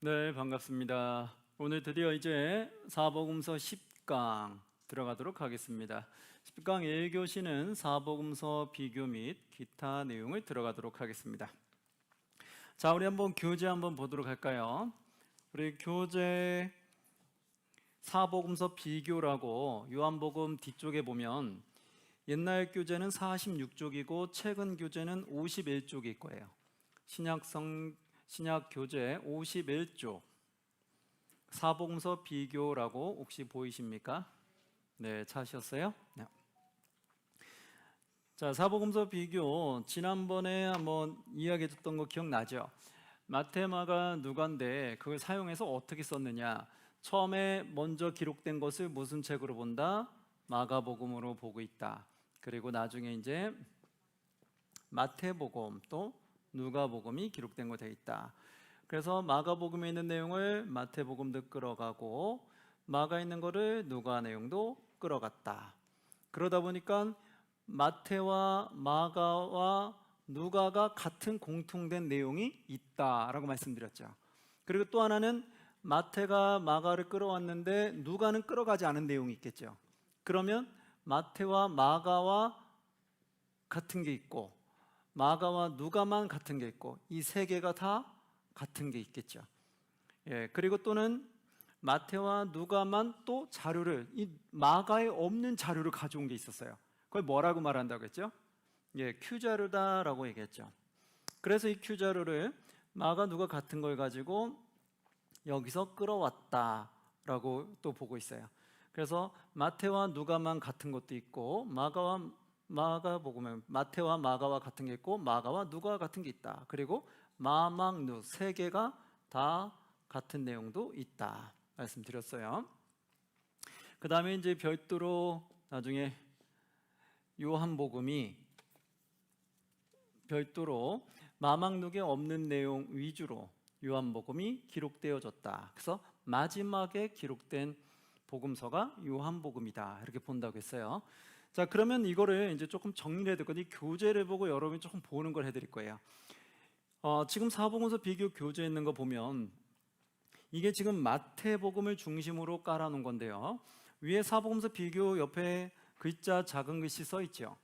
네, 반갑습니다. 오늘 드디어 이제 사복음서 10강 들어가도록 하겠습니다. 10강 1교시는 사복음서 비교 및 기타 내용을 들어가도록 하겠습니다. 자, 우리 한번 교재 한번 보도록 할까요? 우리 교재 사복음서 비교라고 요한복음 뒤쪽에 보면 옛날 교재는 46쪽이고 최근 교재는 51쪽일 거예요. 신약 교재 51쪽 사복음서 비교라고 혹시 보이십니까? 네, 찾으셨어요? 네. 자, 사복음서 비교 지난번에 한번 이야기했던 거 기억나죠? 마태, 마가, 누가인데 그걸 사용해서 어떻게 썼느냐? 처음에 먼저 기록된 것을 무슨 책으로 본다? 마가복음으로 보고 있다. 그리고 나중에 이제 마태복음 또 누가복음이 기록된 거 돼 있다. 그래서 마가복음에 있는 내용을 마태복음도 끌어가고 마가 있는 거를 누가 내용도 끌어갔다. 그러다 보니까 마태와 마가와 누가가 같은 공통된 내용이 있다라고 말씀드렸죠. 그리고 또 하나는 마태가 마가를 끌어왔는데 누가는 끌어가지 않은 내용이 있겠죠. 그러면 마태와 마가와 같은 게 있고 마가와 누가만 같은 게 있고 이 세 개가 다 같은 게 있겠죠. 예, 그리고 또는 마태와 누가만 또 자료를 이 마가에 없는 자료를 가져온 게 있었어요. 그걸 뭐라고 말한다고 했죠? 예, Q자료다라고 얘기했죠. 그래서 이 Q자료를 마가 누가 같은 걸 가지고 여기서 끌어왔다라고 또 보고 있어요. 그래서 마태와 누가만 같은 것도 있고 마태와 마가와 같은 게 있고 마가와 누가와 같은 게 있다. 그리고 마망누 세 개가 다 같은 내용도 있다 말씀드렸어요. 그 다음에 이제 별도로 나중에 요한복음이 별도로 마망누에 없는 내용 위주로 요한복음이 기록되어졌다. 그래서 마지막에 기록된 복음서가 요한복음이다 이렇게 본다고 했어요. 자, 그러면 이거를 이제 조금 정리를 해야 될 건데 교재를 보고 여러분이 조금 보는 걸 해드릴 거예요. 지금 사복음서 비교 교재에 있는 거 보면 이게 지금 마태복음을 중심으로 깔아놓은 건데요. 위에 사복음서 비교 옆에 글자 작은 글씨 써 있죠.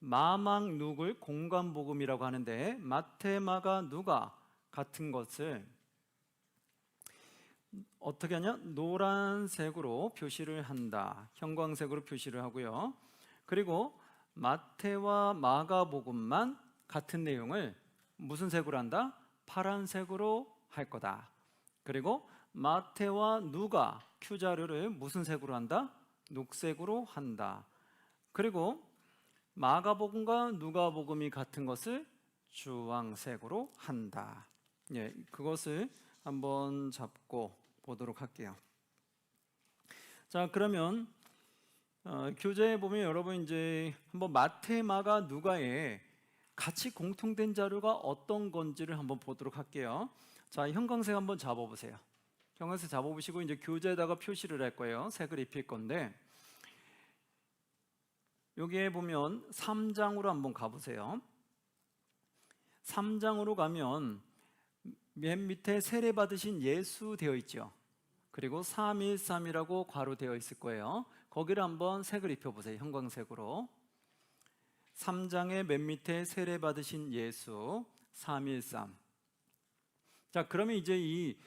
마망 누굴 공관복음이라고 하는데 마태, 마가, 누가 같은 것을 어떻게 하냐? 노란색으로 표시를 한다. 형광색으로 표시를 하고요. 그리고 마태와 마가복음만 같은 내용을 무슨 색으로 한다? 파란색으로 할 거다. 그리고 마태와 누가 Q자료를 무슨 색으로 한다? 녹색으로 한다. 그리고 마가복음과 누가복음이 같은 것을 주황색으로 한다. 예, 그것을 한번 잡고 보도록 할게요. 자, 그러면 교재에 보면 여러분 이제 한번 마태, 마가, 누가에 같이 공통된 자료가 어떤 건지를 한번 보도록 할게요. 자, 형광색 한번 잡아보세요. 형광색 잡아보시고 이제 교재에다가 표시를 할 거예요. 색을 입힐 건데 여기에 보면 3장으로 한번 가보세요. 3장으로 가면 맨 밑에 세례 받으신 예수 되어 있죠. 그리고 313이라고 괄호되어 있을 거예요. 거기를 한번 색을 입혀보세요. 형광색으로. 3장의 맨 밑에 세례 받으신 예수 313. 자, 그러면 이제 이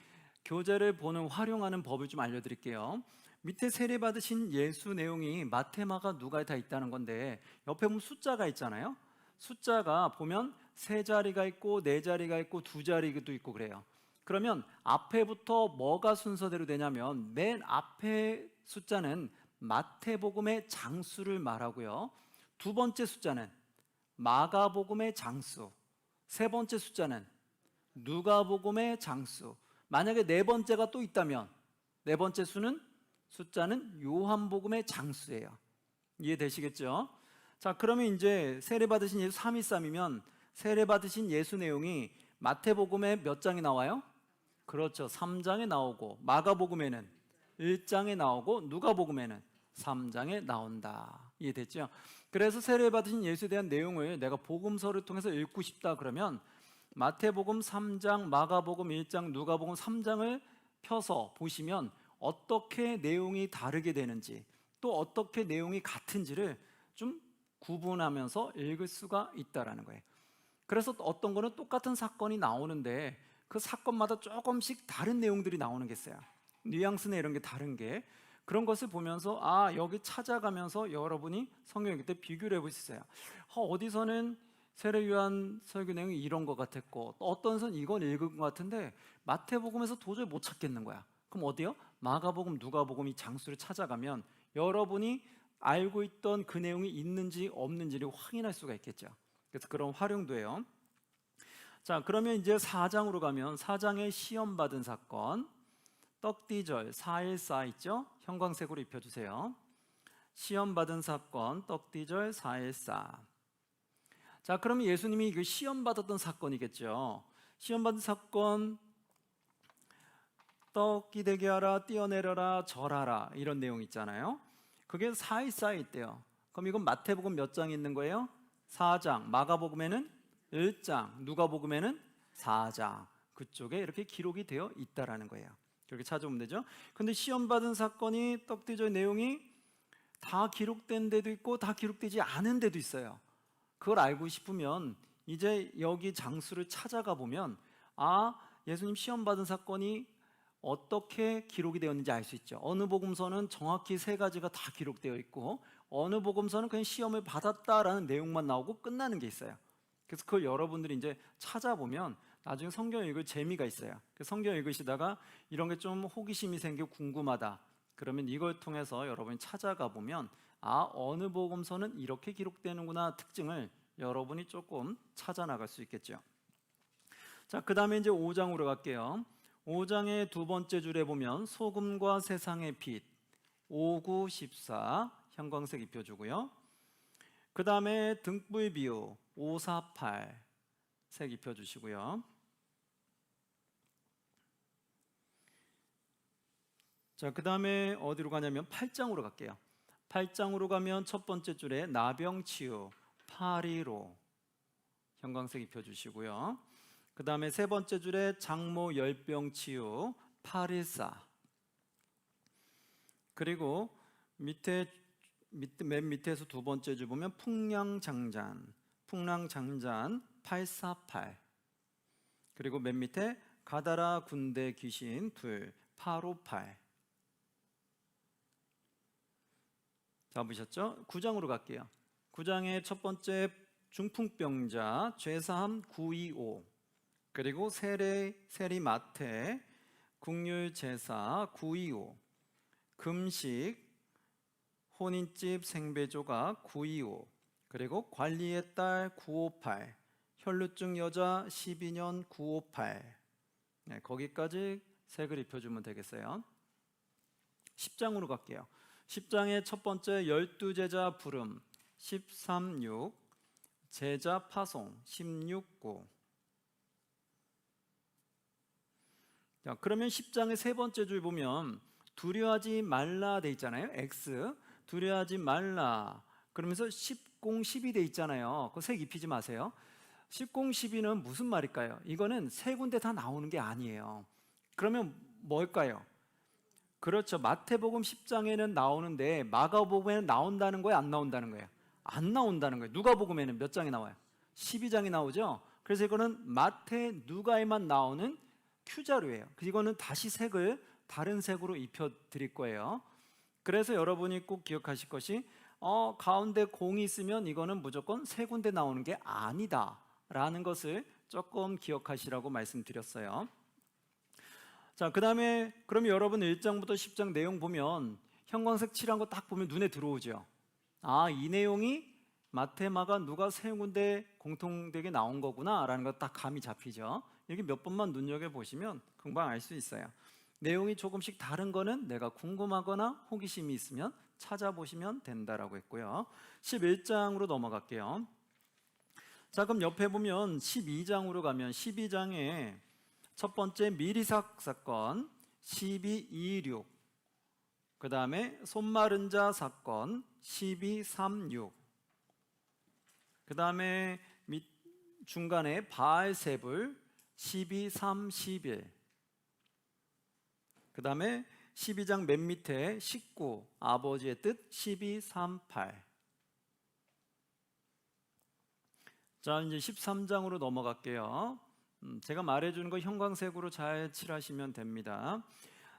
교재를 보는 활용하는 법을 좀 알려드릴게요. 밑에 세례 받으신 예수 내용이 마태, 마가, 누가에 다 있다는 건데 옆에 보면 숫자가 있잖아요. 숫자가 보면 세 자리가 있고 네 자리가 있고 두 자리도 있고 그래요. 그러면 앞에부터 뭐가 순서대로 되냐면 맨 앞에 숫자는 마태복음의 장수를 말하고요. 두 번째 숫자는 마가복음의 장수, 세 번째 숫자는 누가복음의 장수. 만약에 네 번째가 또 있다면 네 번째 숫자는 요한복음의 장수예요. 이해되시겠죠? 자, 그러면 이제 세례받으신 예수 313이면 세례받으신 예수 내용이 마태복음에 몇 장이 나와요? 그렇죠. 3장에 나오고 마가복음에는 1장에 나오고 누가복음에는 3장에 나온다. 이해됐죠? 그래서 세례받으신 예수에 대한 내용을 내가 복음서를 통해서 읽고 싶다 그러면 마태복음 3장, 마가복음 1장, 누가복음 3장을 펴서 보시면 어떻게 내용이 다르게 되는지, 또 어떻게 내용이 같은지를 좀 구분하면서 읽을 수가 있다라는 거예요. 그래서 어떤 거는 똑같은 사건이 나오는데 그 사건마다 조금씩 다른 내용들이 나오는 게 있어요. 뉘앙스나 이런 게 다른 게, 그런 것을 보면서 여기 찾아가면서 여러분이 성경 읽을 때 비교를 해볼 수 있어요. 어디서는 세례요한 설교 내용이 이런 것 같았고, 또 어떤 선 이건 읽은 것 같은데 마태복음에서 도저히 못 찾겠는 거야. 그럼 어디요? 마가복음, 누가복음 이 장수를 찾아가면 여러분이 알고 있던 그 내용이 있는지 없는지를 확인할 수가 있겠죠. 그래서 그런 활용도 해요. 자, 그러면 이제 4장으로 가면 4장에 시험 받은 사건, 떡디절 4.14 있죠? 형광색으로 입혀주세요. 시험 받은 사건, 떡디절 4.14. 자, 그러면 예수님이 그 시험 받았던 사건이겠죠. 시험 받은 사건, 떡 기대게 하라, 뛰어내려라, 절하라, 이런 내용 있잖아요. 그게 4.14에 있대요. 그럼 이건 마태복음 몇 장 있는 거예요? 4장. 마가복음에는 1장, 누가복음에는 4장. 그쪽에 이렇게 기록이 되어 있다라는 거예요. 그렇게 찾아보면 되죠. 근데 시험 받은 사건이 떡디절 내용이 다 기록된 데도 있고 다 기록되지 않은 데도 있어요. 그걸 알고 싶으면 이제 여기 장수를 찾아가 보면 예수님 시험 받은 사건이 어떻게 기록이 되었는지 알 수 있죠. 어느 복음서는 정확히 3가지가 다 기록되어 있고, 어느 복음서는 그냥 시험을 받았다라는 내용만 나오고 끝나는 게 있어요. 그래서 그걸 여러분들이 이제 찾아보면 나중에 성경 읽을 재미가 있어요. 성경 읽으시다가 이런 게 좀 호기심이 생기고 궁금하다, 그러면 이걸 통해서 여러분이 찾아가 보면 어느 복음서는 이렇게 기록되는구나 특징을 여러분이 조금 찾아 나갈 수 있겠죠. 자, 그 다음에 이제 5장으로 갈게요. 5장의 두 번째 줄에 보면 소금과 세상의 빛 5, 9, 14 형광색 입혀주고요. 그 다음에 등불 비유 5, 4, 8 색 입혀주시고요. 자, 그 다음에 어디로 가냐면 8장으로 갈게요. 8장으로 가면 첫 번째 줄에 나병치유 815 형광색 입혀주시고요. 그 다음에 세 번째 줄에 장모 열병치유 814. 그리고 맨 밑에서 두 번째 줄 보면 풍랑장잔 848. 그리고 맨 밑에 가다라 군대 귀신 2 858. 잡으셨죠? 9장으로 갈게요. 9장의 첫 번째 중풍병자 죄사함 925. 그리고 세리마태 국률제사 925. 금식 혼인집 생배조각 925. 그리고 관리의 딸 958. 혈루증 여자 12년 958. 네, 거기까지 색을 입혀주면 되겠어요. 10장으로 갈게요. 10장의 첫 번째 12제자 부름 13.6. 제자 파송 16.9. 자, 그러면 10장의 세 번째 줄 보면 두려워하지 말라 돼 있잖아요. X 두려워하지 말라 그러면서 10, 12 돼 있잖아요. 그 색 입히지 마세요. 10, 12는 무슨 말일까요? 이거는 세 군데 다 나오는 게 아니에요. 그러면 뭘까요? 그렇죠. 마태복음 10장에는 나오는데 마가복음에는 나온다는 거예요? 안 나온다는 거예요? 안 나온다는 거예요. 누가복음에는 몇 장이 나와요? 12장이 나오죠. 그래서 이거는 마태, 누가에만 나오는 Q자료예요. 이거는 다시 색을 다른 색으로 입혀 드릴 거예요. 그래서 여러분이 꼭 기억하실 것이 가운데 공이 있으면 이거는 무조건 세 군데 나오는 게 아니다 라는 것을 조금 기억하시라고 말씀드렸어요. 자, 그 다음에 그럼 여러분 1장부터 10장 내용 보면 형광색 칠한 거 딱 보면 눈에 들어오죠. 이 내용이 마태, 마가, 누가 세 군데 공통되게 나온 거구나 라는 거 딱 감이 잡히죠. 이렇게 몇 번만 눈여겨보시면 금방 알 수 있어요. 내용이 조금씩 다른 거는 내가 궁금하거나 호기심이 있으면 찾아보시면 된다라고 했고요. 11장으로 넘어갈게요. 자, 그럼 옆에 보면 12장으로 가면 12장에 첫 번째 미리삭 사건 1226. 그 다음에 손마른 자 사건 1236. 그 다음에 중간에 바알세불 12, 3, 11. 그 다음에 12장 맨 밑에 19, 아버지의 뜻 12, 3, 8. 자, 이제 13장으로 넘어갈게요. 제가 말해주는 거 형광색으로 잘 칠하시면 됩니다.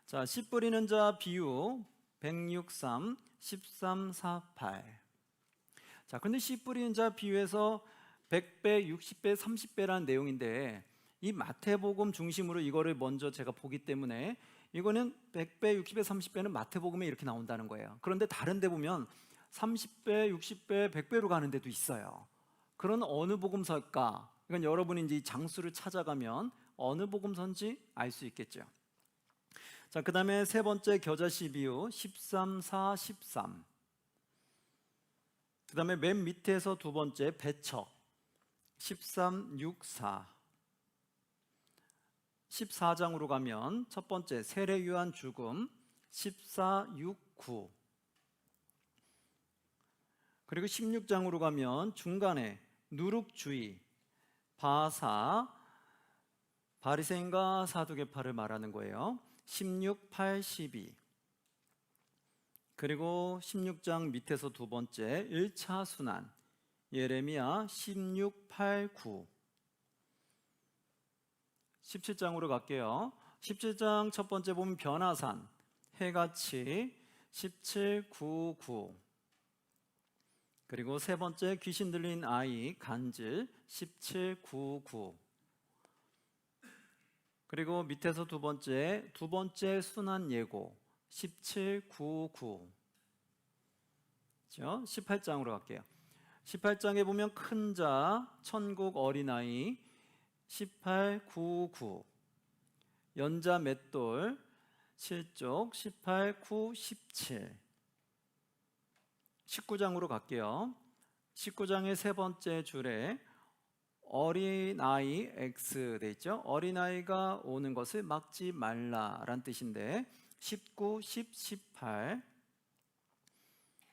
자, 씨 뿌리는 자 비유 163, 13, 4, 8. 자, 근데 씨 뿌리는 자 비유에서 100배, 60배, 30배라는 내용인데 이 마태복음 중심으로 이거를 먼저 제가 보기 때문에 이거는 100배, 60배, 30배는 마태복음에 이렇게 나온다는 거예요. 그런데 다른 데 보면 30배, 60배, 100배로 가는 데도 있어요. 그런 어느 복음서일까? 이건 여러분이 이제 이 장수를 찾아가면 어느 복음서인지 알 수 있겠죠. 자, 그 다음에 세 번째 겨자씨 비유 13, 4, 13. 그 다음에 맨 밑에서 두 번째 배척 13, 6, 4. 14장으로 가면 첫 번째 세례요한 죽음 14, 6, 9. 그리고 16장으로 가면 중간에 누룩주의, 바사, 바리새인과 사두개파를 말하는 거예요. 16, 8, 12. 그리고 16장 밑에서 두 번째 1차 순환 예레미야 16, 8, 9. 17장으로 갈게요. 17장 첫 번째 보면 변화산 해같이 17, 9, 9. 그리고 세 번째 귀신 들린 아이 간질 17, 9, 9. 그리고 밑에서 두 번째 순환 예고 17, 9, 9. 그렇죠? 18장으로 갈게요. 18장에 보면 큰 자 천국 어린아이 18, 9, 9. 연자 맷돌 7쪽 18, 9, 17. 19장으로 갈게요. 19장의 세 번째 줄에 어린아이 X 돼 있죠. 어린아이가 오는 것을 막지 말라라는 뜻인데 19, 10, 18.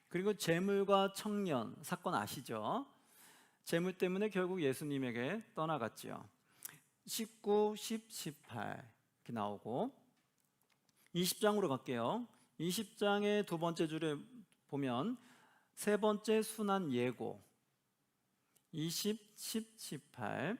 그리고 재물과 청년 사건 아시죠? 재물 때문에 결국 예수님에게 떠나갔죠. 19, 10, 18 이렇게 나오고 20장으로 갈게요. 20장의 두 번째 줄에 보면 세 번째 순환 예고 20, 10, 18.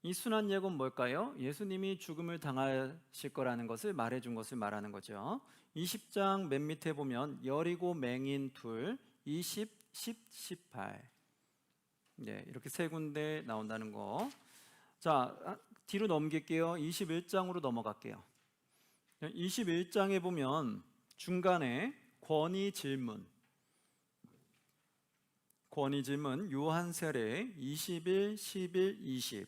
이 순환 예고는 뭘까요? 예수님이 죽음을 당하실 거라는 것을 말해준 것을 말하는 거죠. 20장 맨 밑에 보면 여리고 맹인 둘 20, 10, 18. 네, 이렇게 세 군데 나온다는 거. 자, 뒤로 넘길게요. 21장으로 넘어갈게요. 21장에 보면 중간에 권위 질문 요한 세례 21, 11, 20.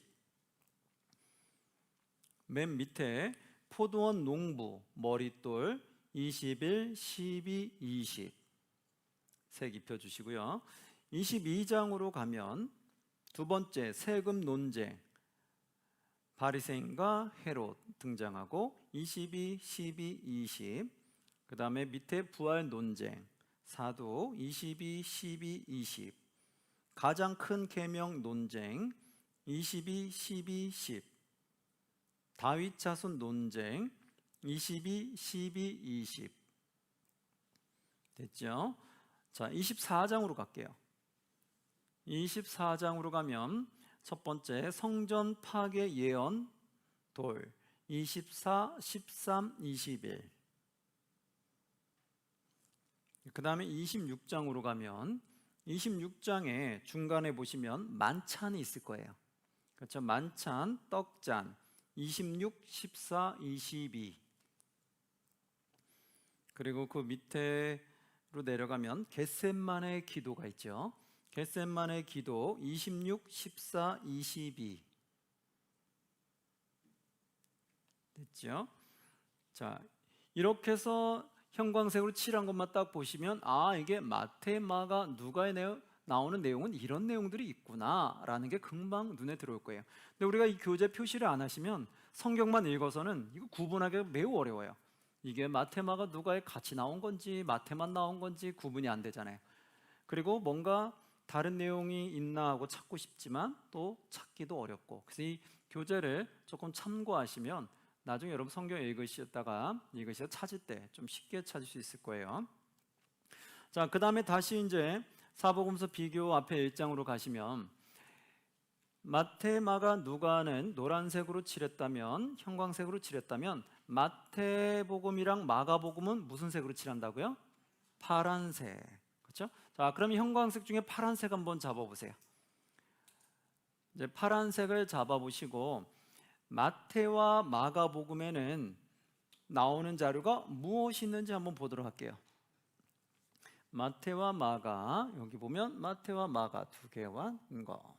맨 밑에 포도원 농부 머릿돌 21, 12, 20. 색 입혀주시고요. 22장으로 가면 두 번째 세금 논쟁 바리새인과 헤롯 등장하고 22, 12, 20. 그 다음에 밑에 부활 논쟁 사도 22, 12, 20. 가장 큰 계명 논쟁 22, 12, 10. 다윗 자손 논쟁 22, 12, 20. 됐죠? 자, 24장으로 갈게요. 24장으로 가면 첫 번째 성전 파괴 예언 돌 24, 13, 21. 그 다음에 26장으로 가면 26장에 중간에 보시면 만찬이 있을 거예요. 그렇죠? 만찬, 떡잔 26, 14, 22. 그리고 그 밑으로 내려가면 겟셋만의 기도가 있죠. 겟셋만의 기도 26, 14, 22. 됐죠? 자, 이렇게 해서 형광색으로 칠한 것만 딱 보시면 이게 마태, 마가, 누가에 나오는 내용은 이런 내용들이 있구나라는 게 금방 눈에 들어올 거예요. 근데 우리가 이 교재 표시를 안 하시면 성경만 읽어서는 이거 구분하기가 매우 어려워요. 이게 마태, 마가, 누가에 같이 나온 건지 마태만 나온 건지 구분이 안 되잖아요. 그리고 뭔가 다른 내용이 있나 하고 찾고 싶지만 또 찾기도 어렵고, 그래서 이 교재를 조금 참고하시면 나중에 여러분 성경 읽으시다가 찾을 때 좀 쉽게 찾을 수 있을 거예요. 자, 그 다음에 다시 이제 사복음서 비교 앞에 1장으로 가시면 마태, 마가, 누가는 노란색으로 칠했다면, 형광색으로 칠했다면 마태복음이랑 마가복음은 무슨 색으로 칠한다고요? 파란색. 그렇죠? 자, 그러면 형광색 중에 파란색 한번 잡아보세요. 이제 파란색을 잡아보시고 마태와 마가복음에는 나오는 자료가 무엇이 있는지 한번 보도록 할게요. 마태와 마가, 여기 보면 마태와 마가 두 개와 거.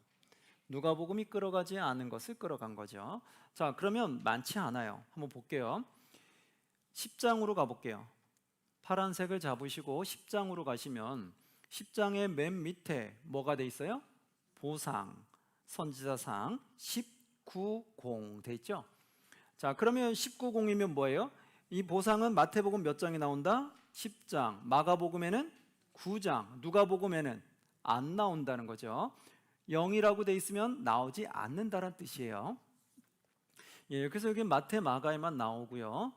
누가복음이 끌어가지 않은 것을 끌어간 거죠. 자, 그러면 많지 않아요. 한번 볼게요. 10장으로 가볼게요. 파란색을 잡으시고 10장으로 가시면 10장의 맨 밑에 뭐가 돼 있어요? 보상, 선지자상 19공 돼 있죠. 자, 그러면 19공이면 뭐예요? 이 보상은 마태복음 몇 장이 나온다? 10장. 마가복음에는 9장. 누가복음에는 안 나온다는 거죠. 0이라고 돼 있으면 나오지 않는다는 뜻이에요. 예, 그래서 여기 마태, 마가에만 나오고요.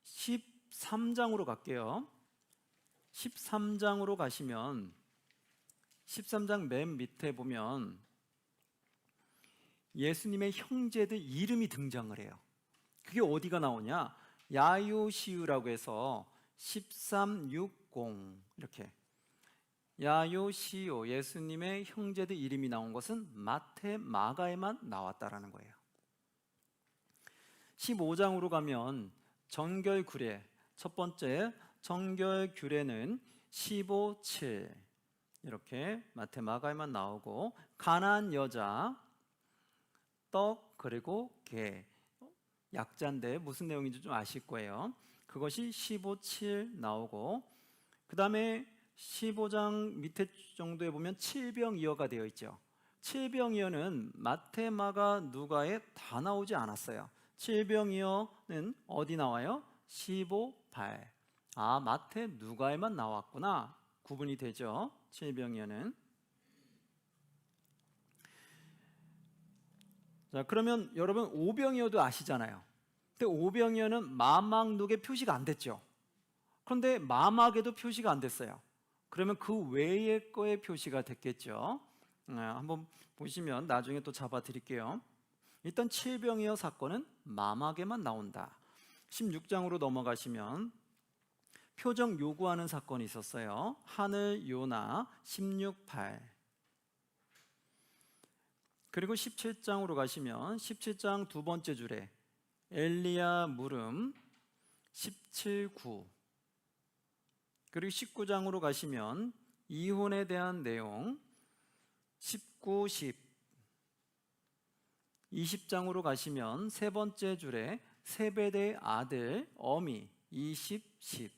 13장으로 갈게요. 13장으로 가시면 13장 맨 밑에 보면 예수님의 형제들 이름이 등장을 해요. 그게 어디가 나오냐? 야요시우라고 해서 1360 이렇게 야요시오, 예수님의 형제들 이름이 나온 것은 마태, 마가에만 나왔다라는 거예요. 15장으로 가면 정결규례, 첫 번째 정결규례는 15:7 이렇게 마태, 마가에만 나오고, 가난한 여자, 떡 그리고 개, 약자인데 무슨 내용인지 좀 아실 거예요. 그것이 15:7 나오고, 그 다음에 15장 밑에 정도에 보면 칠병이어가 되어 있죠. 칠병이어는 마태, 마가, 누가에 다 나오지 않았어요. 칠병이어는 어디 나와요? 15:8. 아, 마태, 누가에만 나왔구나. 구분이 되죠. 칠병이어는. 자, 그러면 여러분 오병이어도 아시잖아요. 근데 오병이어는 마막룩에 표시가 안 됐죠. 그런데 마막에도 표시가 안 됐어요. 그러면 그 외의 거에 표시가 됐겠죠. 한번 보시면 나중에 또 잡아 드릴게요. 일단 칠병이어 사건은 마막에만 나온다. 16장으로 넘어가시면 표적 요구하는 사건이 있었어요. 하늘 요나 16:8. 그리고 17장으로 가시면 17장 두 번째 줄에 엘리야 물음 17:9. 그리고 19장으로 가시면 이혼에 대한 내용 19:10. 20장으로 가시면 세 번째 줄에 세베대의 아들 어미 20:10.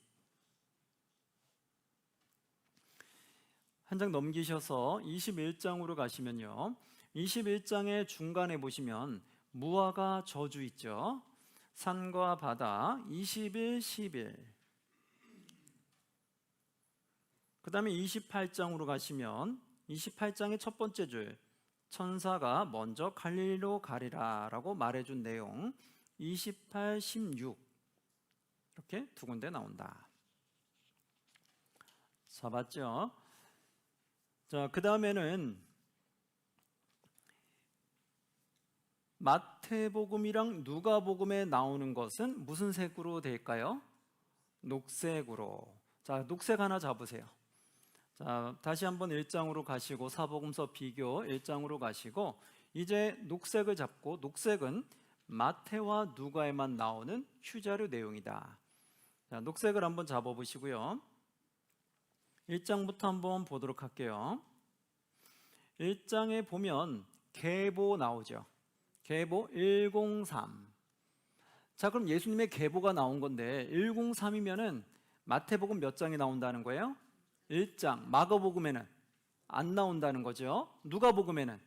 한 장 넘기셔서 21장으로 가시면요, 21장의 중간에 보시면 무화과 저주 있죠. 산과 바다 21:11. 그 다음에 28장으로 가시면 28장의 첫 번째 줄, 천사가 먼저 갈릴리로 가리라 라고 말해준 내용 28:16. 이렇게 두 군데 나온다. 잡았죠? 자, 그 다음에는 마태복음이랑 누가복음에 나오는 것은 무슨 색으로 될까요? 녹색으로. 자, 녹색 하나 잡으세요. 자, 다시 한번 1장으로 가시고 사복음서 비교 1장으로 가시고, 이제 녹색을 잡고, 녹색은 마태와 누가에만 나오는 휴자료 내용이다. 자, 녹색을 한번 잡아보시고요. 1장부터 한번 보도록 할게요. 1장에 보면 계보 나오죠. 계보 103. 자, 그럼 예수님의 계보가 나온 건데 103이면은 마태복음 몇 장이 나온다는 거예요? 1장. 마가복음에는 안 나온다는 거죠. 누가복음에는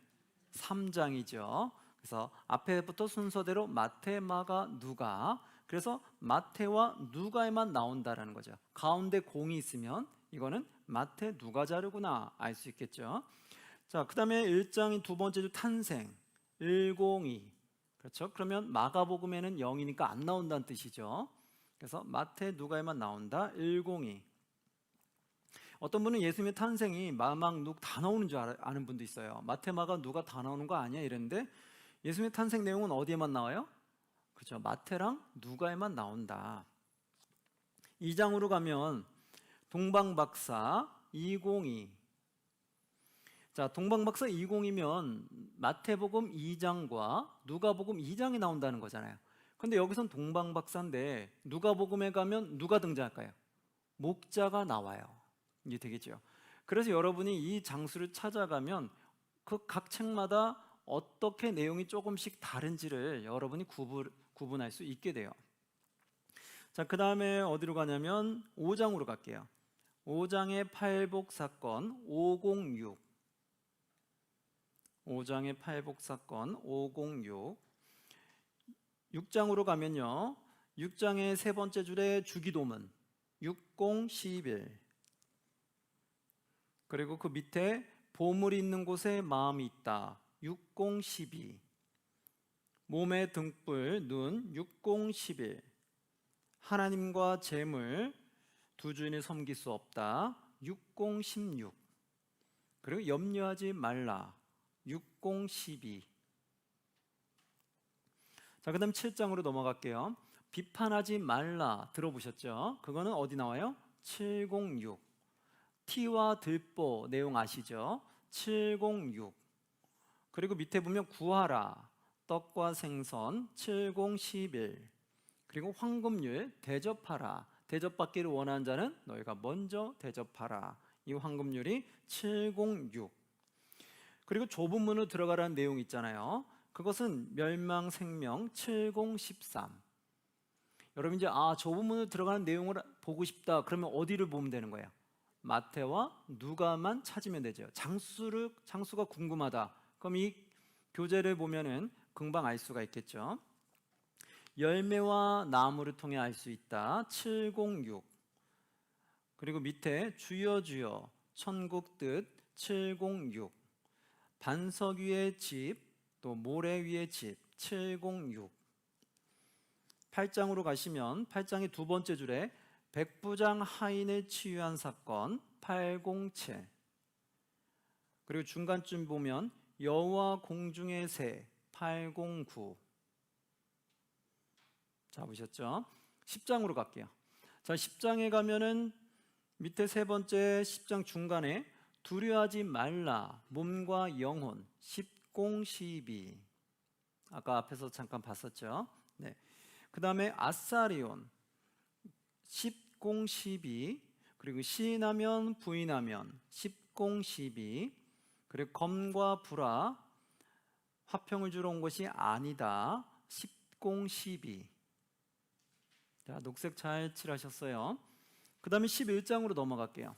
3장이죠. 그래서 앞에부터 순서대로 마태, 마가, 누가. 그래서 마태와 누가에만 나온다라는 거죠. 가운데 공이 있으면 이거는 마태, 누가 자르구나 알 수 있겠죠. 자, 그 다음에 1장인 두 번째 주 탄생 102. 그렇죠. 그러면 마가복음에는 0이니까 안 나온다는 뜻이죠. 그래서 마태, 누가에만 나온다 102. 어떤 분은 예수님의 탄생이 마막, 누 다 나오는 줄 아는 분도 있어요. 마태, 마가, 누가 다 나오는 거 아니야 이랬는데 예수님의 탄생 내용은 어디에만 나와요? 그렇죠. 마태랑 누가에만 나온다. 2장으로 가면 동방박사 202. 자, 동방박사 202면 마태복음 2장과 누가복음 2장이 나온다는 거잖아요. 근데 여기선 동방박사인데 누가복음에 가면 누가 등장할까요? 목자가 나와요. 이게 되겠죠. 그래서 여러분이 이 장수를 찾아가면 그 각 책마다 어떻게 내용이 조금씩 다른지를 여러분이 구분할 수 있게 돼요. 자, 그 다음에 어디로 가냐면 5장으로 갈게요. 5장의 팔복 사건 506. 5장의 팔복 사건 506. 6장으로 가면요. 6장의 세 번째 줄에 주기도문 6011. 그리고 그 밑에 보물이 있는 곳에 마음이 있다 6012. 몸의 등불 눈 6011. 하나님과 재물 두 주인을 섬길 수 없다 6016. 그리고 염려하지 말라 6012. 자, 그 다음 7장으로 넘어갈게요. 비판하지 말라 들어보셨죠? 그거는 어디 나와요? 706. 티와 들보 내용 아시죠? 706. 그리고 밑에 보면 구하라 떡과 생선 7011. 그리고 황금률 대접하라 대접받기를 원하는 자는 너희가 먼저 대접하라. 이 황금률이 706. 그리고 좁은 문으로 들어가라는 내용 있잖아요. 그것은 멸망 생명 7013. 여러분 이제 좁은 문으로 들어가는 내용을 보고 싶다 그러면 어디를 보면 되는 거예요? 마태와 누가만 찾으면 되죠. 장수가 궁금하다 그럼 이 교재를 보면은 금방 알 수가 있겠죠. 열매와 나무를 통해 알 수 있다 706. 그리고 밑에 주여 주여 천국 뜻 706. 반석 위의 집 또 모래 위의 집 706. 8장으로 가시면 8장의 두 번째 줄에 백부장 하인을 치유한 사건 807. 그리고 중간쯤 보면 여호와 공중의 새 809. 자, 보셨죠? 10장으로 갈게요. 자, 10장에 가면은 밑에 세 번째 10장 중간에 두려워하지 말라 몸과 영혼 10:12. 아까 앞에서 잠깐 봤었죠. 네. 그 다음에 아사리온 10:12. 그리고 시인하면 부인하면 10:12. 그리고 검과 불화 화평을 주러 온 것이 아니다 10:12. 자, 녹색 잘 칠하셨어요. 그 다음에 11장으로 넘어갈게요.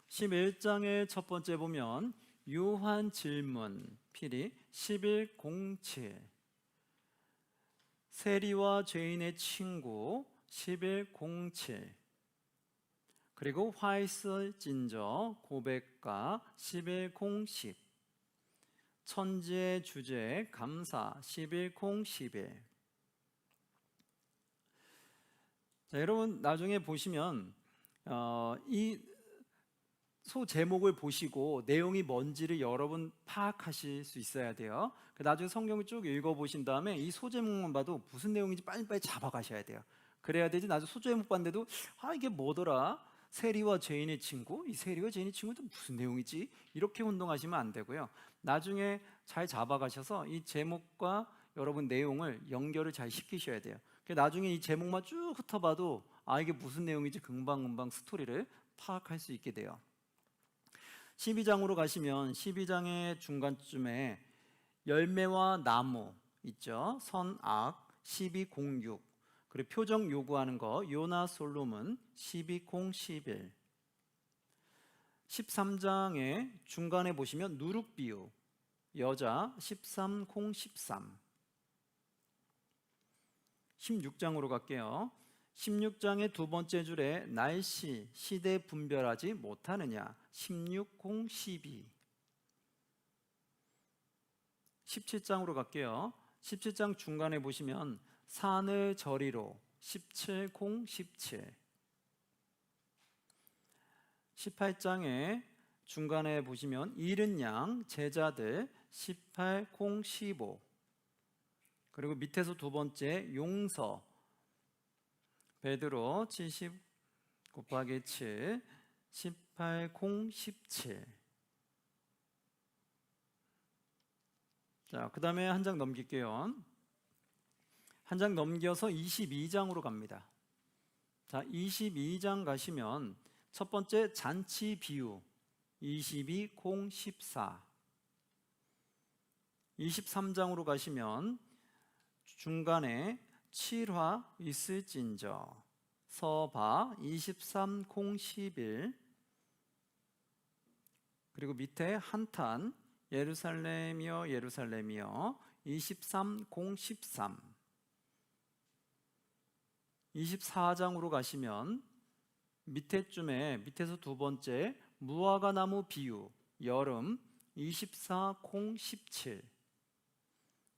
11장의 첫 번째 보면 유한 질문 필히 11:07. 세리와 죄인의 친구 11:07. 그리고 화이스 진저 고백가 11:10. 천지의 주제 감사 11:11. 자, 여러분 나중에 보시면 이 소 제목을 보시고 내용이 뭔지를 여러분 파악하실 수 있어야 돼요. 나중에 성경을 쭉 읽어보신 다음에 이 소 제목만 봐도 무슨 내용인지 빨리빨리 잡아가셔야 돼요. 그래야 되지 나중에 소 제목 봤는데도 이게 뭐더라? 세리와 죄인의 친구? 이 세리와 죄인의 친구도 무슨 내용이지? 이렇게 혼동하시면 안 되고요. 나중에 잘 잡아가셔서 이 제목과 여러분 내용을 연결을 잘 시키셔야 돼요. 나중에 이 제목만 쭉 훑어봐도 이게 무슨 내용인지 금방금방 스토리를 파악할 수 있게 돼요. 12장으로 가시면 12장의 중간쯤에 열매와 나무 있죠. 선악 12:06. 그리고 표정 요구하는 거 요나 솔로몬 12:11. 13장의 중간에 보시면 누룩비유 여자 13:13. 16장으로 갈게요. 16장의 두 번째 줄에 날씨, 시대 분별하지 못하느냐. 16, 12. 17장으로 갈게요. 17장 중간에 보시면 산을 저리로 17, 17. 18장에 중간에 보시면 잃은 양 제자들 18, 15. 그리고 밑에서 두 번째 용서 베드로 70 곱하기 7 18, 17. 자, 그 다음에 한 장 넘길게요. 한 장 넘겨서 22장으로 갑니다. 자, 22장 가시면 첫 번째 잔치 비유 22, 14. 23장으로 가시면 중간에 7화 있을진저 서봐 23, 11. 그리고 밑에 한탄 예루살렘이여 예루살렘이여 23, 13. 24장으로 가시면 밑에쯤에 밑에서 두 번째 무화과 나무 비유 여름 24, 17.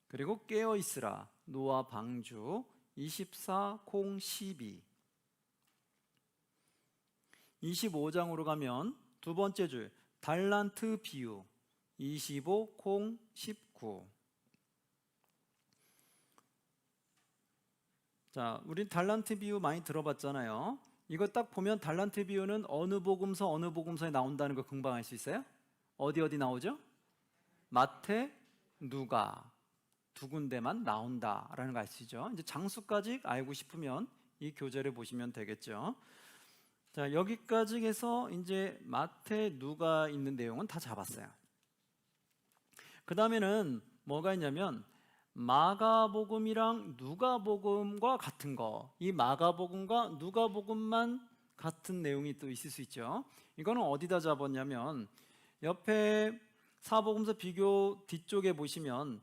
그리고 깨어 있으라 노아 방주 24, 12. 25장으로 가면 두 번째 줄 달란트 비유 25, 19. 자, 우린 달란트 비유 많이 들어봤잖아요. 이거 딱 보면 달란트 비유는 어느 복음서에 나온다는 거 금방 알 수 있어요? 어디 나오죠? 마태, 누가 두 군데만 나온다라는 거 아시죠? 이제 장수까지 알고 싶으면 이 교재를 보시면 되겠죠. 자, 여기까지 해서 이제 마태, 누가 있는 내용은 다 잡았어요. 그 다음에는 뭐가 있냐면 마가복음이랑 누가복음과 같은 거, 이 마가복음과 누가복음만 같은 내용이 또 있을 수 있죠. 이거는 어디다 잡았냐면 옆에 사복음서 비교 뒤쪽에 보시면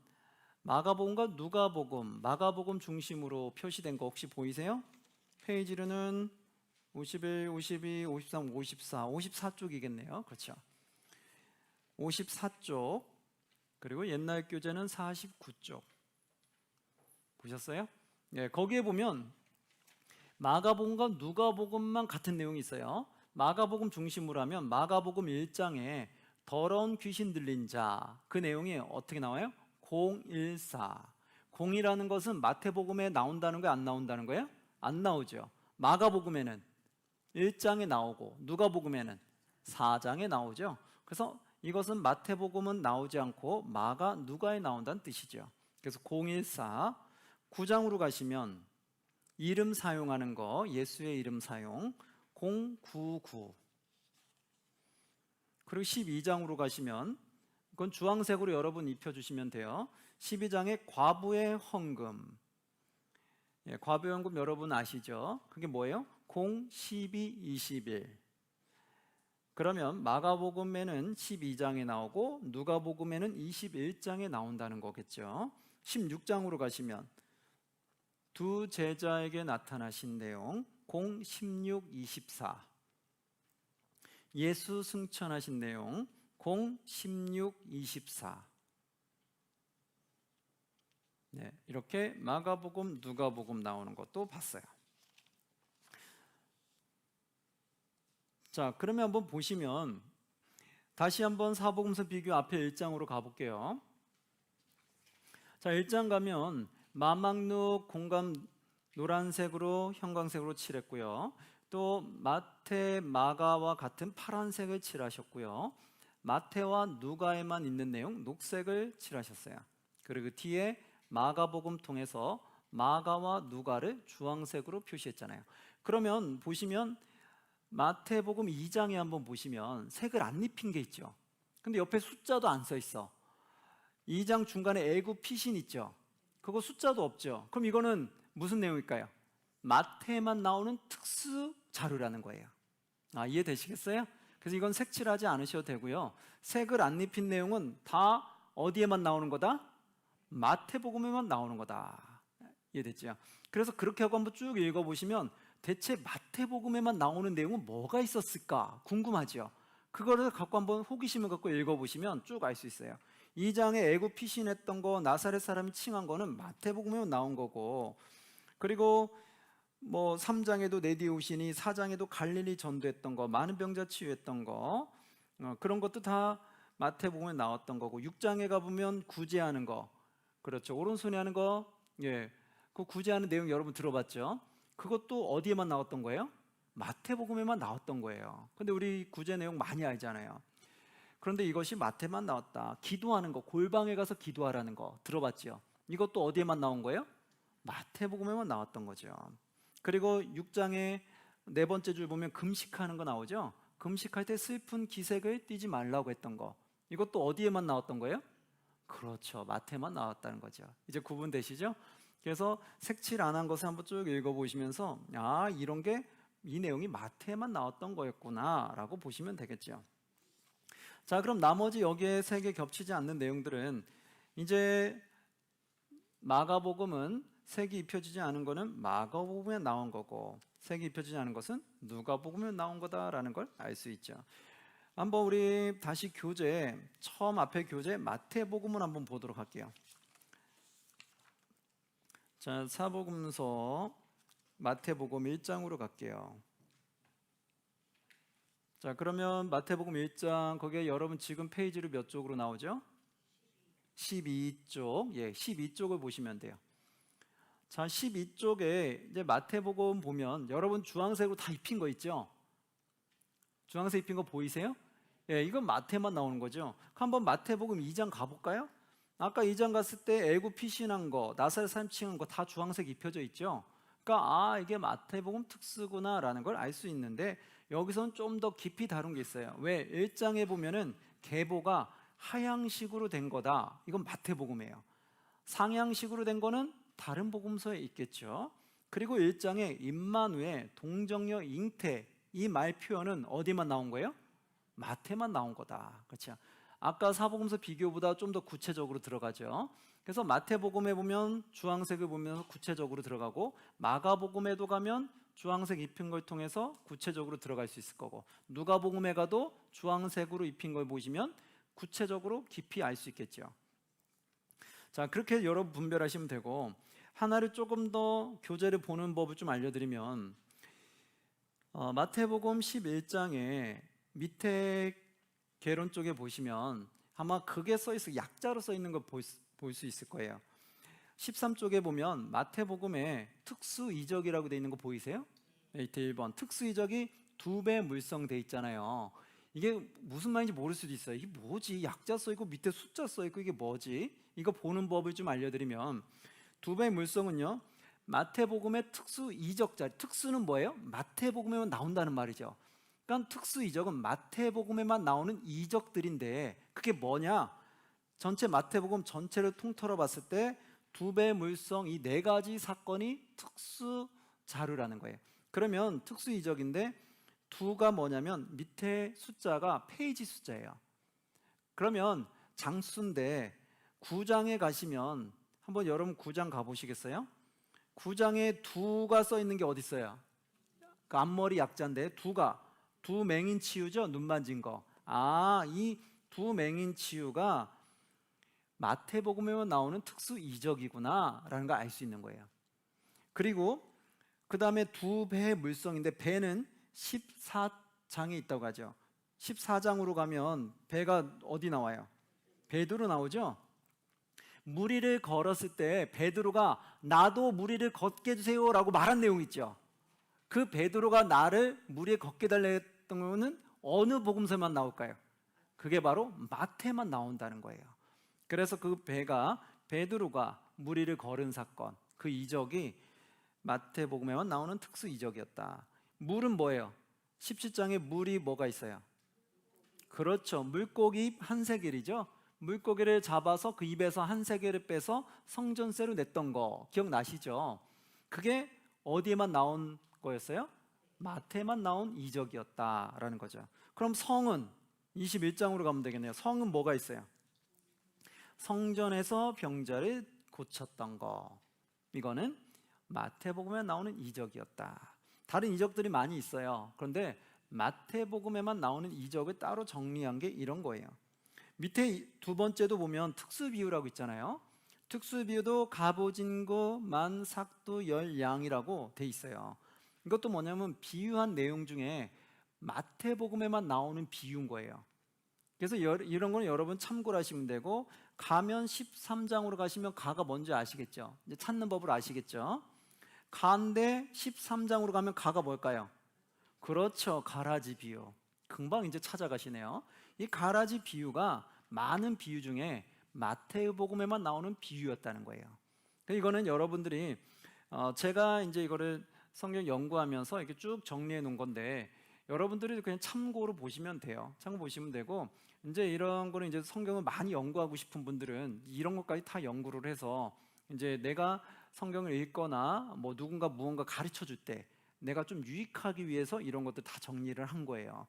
마가복음과 누가복음, 마가복음 중심으로 표시된 거 혹시 보이세요? 페이지로는 51, 52, 53, 54, 54쪽이겠네요. 그렇죠. 54쪽. 그리고 옛날 교재는 49쪽. 보셨어요? 네, 거기에 보면 마가복음과 누가복음만 같은 내용이 있어요. 마가복음 중심으로 하면 마가복음 1장에 더러운 귀신 들린 자, 그 내용이 어떻게 나와요? 014. 0이라는 것은 마태복음에 나온다는 거예요? 안 나온다는 거예요? 안 나오죠. 마가복음에는 1장에 나오고 누가복음에는 4장에 나오죠. 그래서 이것은 마태복음은 나오지 않고 마가, 누가에 나온다는 뜻이죠. 그래서 014. 9장으로 가시면 이름 사용하는 거, 예수의 이름 사용 099. 그리고 12장으로 가시면 그건 주황색으로 여러분 입혀주시면 돼요. 12장에 과부의 헌금. 예, 과부의 헌금 여러분 아시죠? 그게 뭐예요? 0, 12, 21. 그러면 마가복음에는 12장에 나오고 누가복음에는 21장에 나온다는 거겠죠. 16장으로 가시면 두 제자에게 나타나신 내용 0, 16, 24. 예수 승천하신 내용 0, 16, 24. 네, 이렇게 마가복음, 누가복음 나오는 것도 봤어요. 자, 그러면 한번 보시면 다시 한번 사복음서 비교 앞에 1장으로 가볼게요. 자, 1장 가면 마막룩 공감 노란색으로 형광색으로 칠했고요. 또 마태, 마가와 같은 파란색을 칠하셨고요. 마태와 누가에만 있는 내용 녹색을 칠하셨어요. 그리고 뒤에 마가복음 통해서 마가와 누가를 주황색으로 표시했잖아요. 그러면 보시면 마태복음 2장에 한번 보시면 색을 안 입힌 게 있죠. 근데 옆에 숫자도 안 써 있어. 2장 중간에 애굽 피신 있죠. 그거 숫자도 없죠. 그럼 이거는 무슨 내용일까요? 마태에만 나오는 특수 자료라는 거예요. 이해되시겠어요? 그래서 이건 색칠하지 않으셔도 되고요. 색을 안 입힌 내용은 다 어디에만 나오는 거다? 마태복음에만 나오는 거다. 이해됐죠? 그래서 그렇게 하고 한번 쭉 읽어보시면 대체 마태복음에만 나오는 내용은 뭐가 있었을까 궁금하죠. 그거를 갖고 한번 호기심을 갖고 읽어보시면 쭉 알 수 있어요. 2장에 애굽 피신했던 거, 나사렛 사람이 칭한 거는 마태복음에만 나온 거고, 그리고 뭐 3장에도 내디 오시니, 4장에도 갈릴리 전도했던 거, 많은 병자 치유했던 거, 그런 것도 다 마태복음에 나왔던 거고, 6장에 가보면 구제하는 거, 그렇죠, 오른손에 하는 거, 예, 그 구제하는 내용 여러분 들어봤죠? 그것도 어디에만 나왔던 거예요? 마태복음에만 나왔던 거예요. 근데 우리 구제 내용 많이 알잖아요. 그런데 이것이 마태만 나왔다. 기도하는 거, 골방에 가서 기도하라는 거 들어봤죠? 이것도 어디에만 나온 거예요? 마태복음에만 나왔던 거죠. 그리고 6장에 네 번째 줄 보면 금식하는 거 나오죠? 금식할 때 슬픈 기색을 띠지 말라고 했던 거, 이것도 어디에만 나왔던 거예요? 그렇죠, 마태만 나왔다는 거죠. 이제 구분되시죠? 그래서 색칠 안 한 것을 한번 쭉 읽어보시면서 아, 이런 게 이 내용이 마태에만 나왔던 거였구나 라고 보시면 되겠죠. 자, 그럼 나머지 여기에 세 개 겹치지 않는 내용들은, 이제 마가복음은 색이 입혀지지 않은 거는 마가복음에 나온 거고, 색이 입혀지지 않은 것은 누가복음에 나온 거다라는 걸 알 수 있죠. 한번 우리 다시 교재, 처음 앞에 교재 마태복음을 한번 보도록 할게요. 자, 사복음서 마태복음 1장으로 갈게요. 자, 그러면 마태복음 1장, 거기에 여러분 지금 페이지로 몇 쪽으로 나오죠? 12쪽. 예, 12쪽을 보시면 돼요. 자, 12쪽에 이제 마태복음 보면 여러분 주황색으로 다 입힌 거 있죠? 주황색 입힌 거 보이세요? 예, 이건 마태만 나오는 거죠. 한번 마태복음 2장 가볼까요? 아까 2장 갔을 때 애굽 피신한 거, 나사렛 사람 칭한 거 다 주황색 입혀져 있죠. 그러니까 아, 이게 마태복음 특수구나라는 걸 알 수 있는데, 여기서는 좀 더 깊이 다룬 게 있어요. 왜? 1장에 보면은 계보가 하향식으로 된 거다, 이건 마태복음이에요. 상향식으로 된 거는 다른 복음서에 있겠죠. 그리고 1장에 임마누엘, 동정녀 잉태, 이 말 표현은 어디만 나온 거예요? 마태만 나온 거다. 그렇죠? 아까 사복음서 비교보다 좀 더 구체적으로 들어가죠. 그래서 마태복음에 보면 주황색을 보면서 구체적으로 들어가고, 마가복음에도 가면 주황색 입힌 걸 통해서 구체적으로 들어갈 수 있을 거고, 누가복음에 가도 주황색으로 입힌 걸 보시면 구체적으로 깊이 알 수 있겠죠. 자, 그렇게 여러분 분별하시면 되고, 하나를 조금 더 교재를 보는 법을 좀 알려드리면, 마태복음 11장에 밑에 개론 쪽에 보시면 아마 그게 써 있어, 약자로 써 있는 걸 볼 수 있을 거예요. 13쪽에 보면 마태복음에 특수 이적이라고 돼 있는 거 보이세요? 이때 1번 특수 이적이 2배 물성돼 있잖아요. 이게 무슨 말인지 모를 수도 있어요. 이게 뭐지? 약자 써 있고 밑에 숫자 써 있고 이게 뭐지? 이거 보는 법을 좀 알려드리면, 2배 물성은요, 마태복음의 특수 이적자, 특수는 뭐예요? 마태복음에만 나온다는 말이죠. 그러니까 특수 이적은 마태복음에만 나오는 이적들인데, 그게 뭐냐? 전체 마태복음 전체를 통틀어 봤을 때 2배 물성, 이 네 가지 사건이 특수 자료라는 거예요. 그러면 특수 이적인데 2가 뭐냐면 밑에 숫자가 페이지 숫자예요. 그러면 장수인데 9장에 가시면, 한번 여러분 9장 가보시겠어요? 9장에 2가 써 있는 게 어디 있어요? 그 앞머리 약자인데 2가 두맹인 치유죠? 눈 만진 거. 아, 이 두맹인 치유가 마태복음에만 나오는 특수 이적이구나 라는 걸 알 수 있는 거예요. 그리고 그 다음에 2배 물성인데, 배는 14장에 있다고 하죠. 14장으로 가면 배가 어디 나와요? 베드로 나오죠. 무리를 걸었을 때 베드로가 나도 무리를 걷게 해주세요 라고 말한 내용이 있죠. 그 베드로가 나를 무리에 걷게 달랬던 거는 어느 복음서만 나올까요? 그게 바로 마태만 나온다는 거예요. 그래서 그 배가, 베드로가 무리를 걸은 사건, 그 이적이 마태복음에만 나오는 특수 이적이었다. 물은 뭐예요? 17장에 물이 뭐가 있어요? 그렇죠, 물고기 한 세겔이죠. 물고기를 잡아서 그 입에서 한 세겔을 빼서 성전세로 냈던 거 기억나시죠? 그게 어디에만 나온 거였어요? 마태만 나온 이적이었다라는 거죠. 그럼 성은 21장으로 가면 되겠네요. 성은 뭐가 있어요? 성전에서 병자를 고쳤던 거, 이거는 마태복음에 나오는 이적이었다. 다른 이적들이 많이 있어요. 그런데 마태복음에만 나오는 이적을 따로 정리한 게 이런 거예요. 밑에 두 번째도 보면 특수비유라고 있잖아요. 특수비유도 갑오징고 만삭두 열양이라고 돼 있어요. 이것도 뭐냐면 비유한 내용 중에 마태복음에만 나오는 비유인 거예요. 그래서 이런 거는 여러분 참고를 하시면 되고, 가면 13장으로 가시면 가가 뭔지 아시겠죠? 이제 찾는 법을 아시겠죠? 가인데 13장으로 가면 가가 뭘까요? 그렇죠, 가라지 비유. 금방 이제 찾아가시네요. 이 가라지 비유가 많은 비유 중에 마태복음에만 나오는 비유였다는 거예요. 이거는 여러분들이 제가 이제 이거를 성경 연구하면서 이렇게 쭉 정리해 놓은 건데, 여러분들이 그냥 참고로 보시면 돼요. 참고 보시면 되고, 이제 이런 거는 이제 성경을 많이 연구하고 싶은 분들은 이런 것까지 다 연구를 해서 이제 내가 성경을 읽거나 뭐 누군가 무언가 가르쳐 줄 때 내가 좀 유익하기 위해서 이런 것들 다 정리를 한 거예요.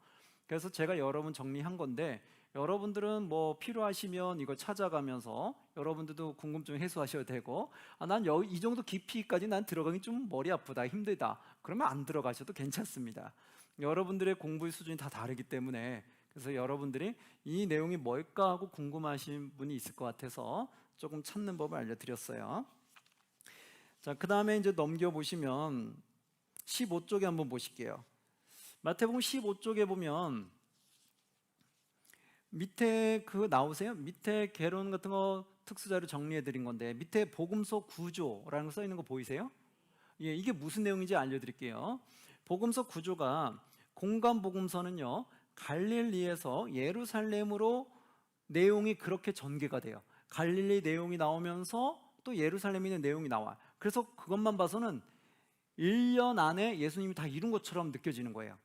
그래서 제가 여러분 정리한 건데, 여러분들은 뭐 필요하시면 이거 찾아가면서 여러분들도 궁금증 해소하셔도 되고, 난 이 정도 깊이까지 난 들어가기 좀 머리 아프다, 힘들다, 그러면 안 들어가셔도 괜찮습니다. 여러분들의 공부의 수준이 다 다르기 때문에, 그래서 여러분들이 이 내용이 뭘까 하고 궁금하신 분이 있을 것 같아서 조금 찾는 법을 알려드렸어요. 자, 그 다음에 이제 넘겨보시면 15쪽에 한번 보실게요. 마태복음 15쪽에 보면 밑에 그 나오세요? 밑에 개론 같은 거 특수자료 정리해 드린 건데, 밑에 복음서 구조라는 거 써 있는 거 보이세요? 예, 이게 무슨 내용인지 알려드릴게요. 복음서 구조가, 공간 복음서는요, 갈릴리에서 예루살렘으로 내용이 그렇게 전개가 돼요. 갈릴리 내용이 나오면서 또 예루살렘에 있는 내용이 나와. 그래서 그것만 봐서는 1년 안에 예수님이 다 이룬 것처럼 느껴지는 거예요.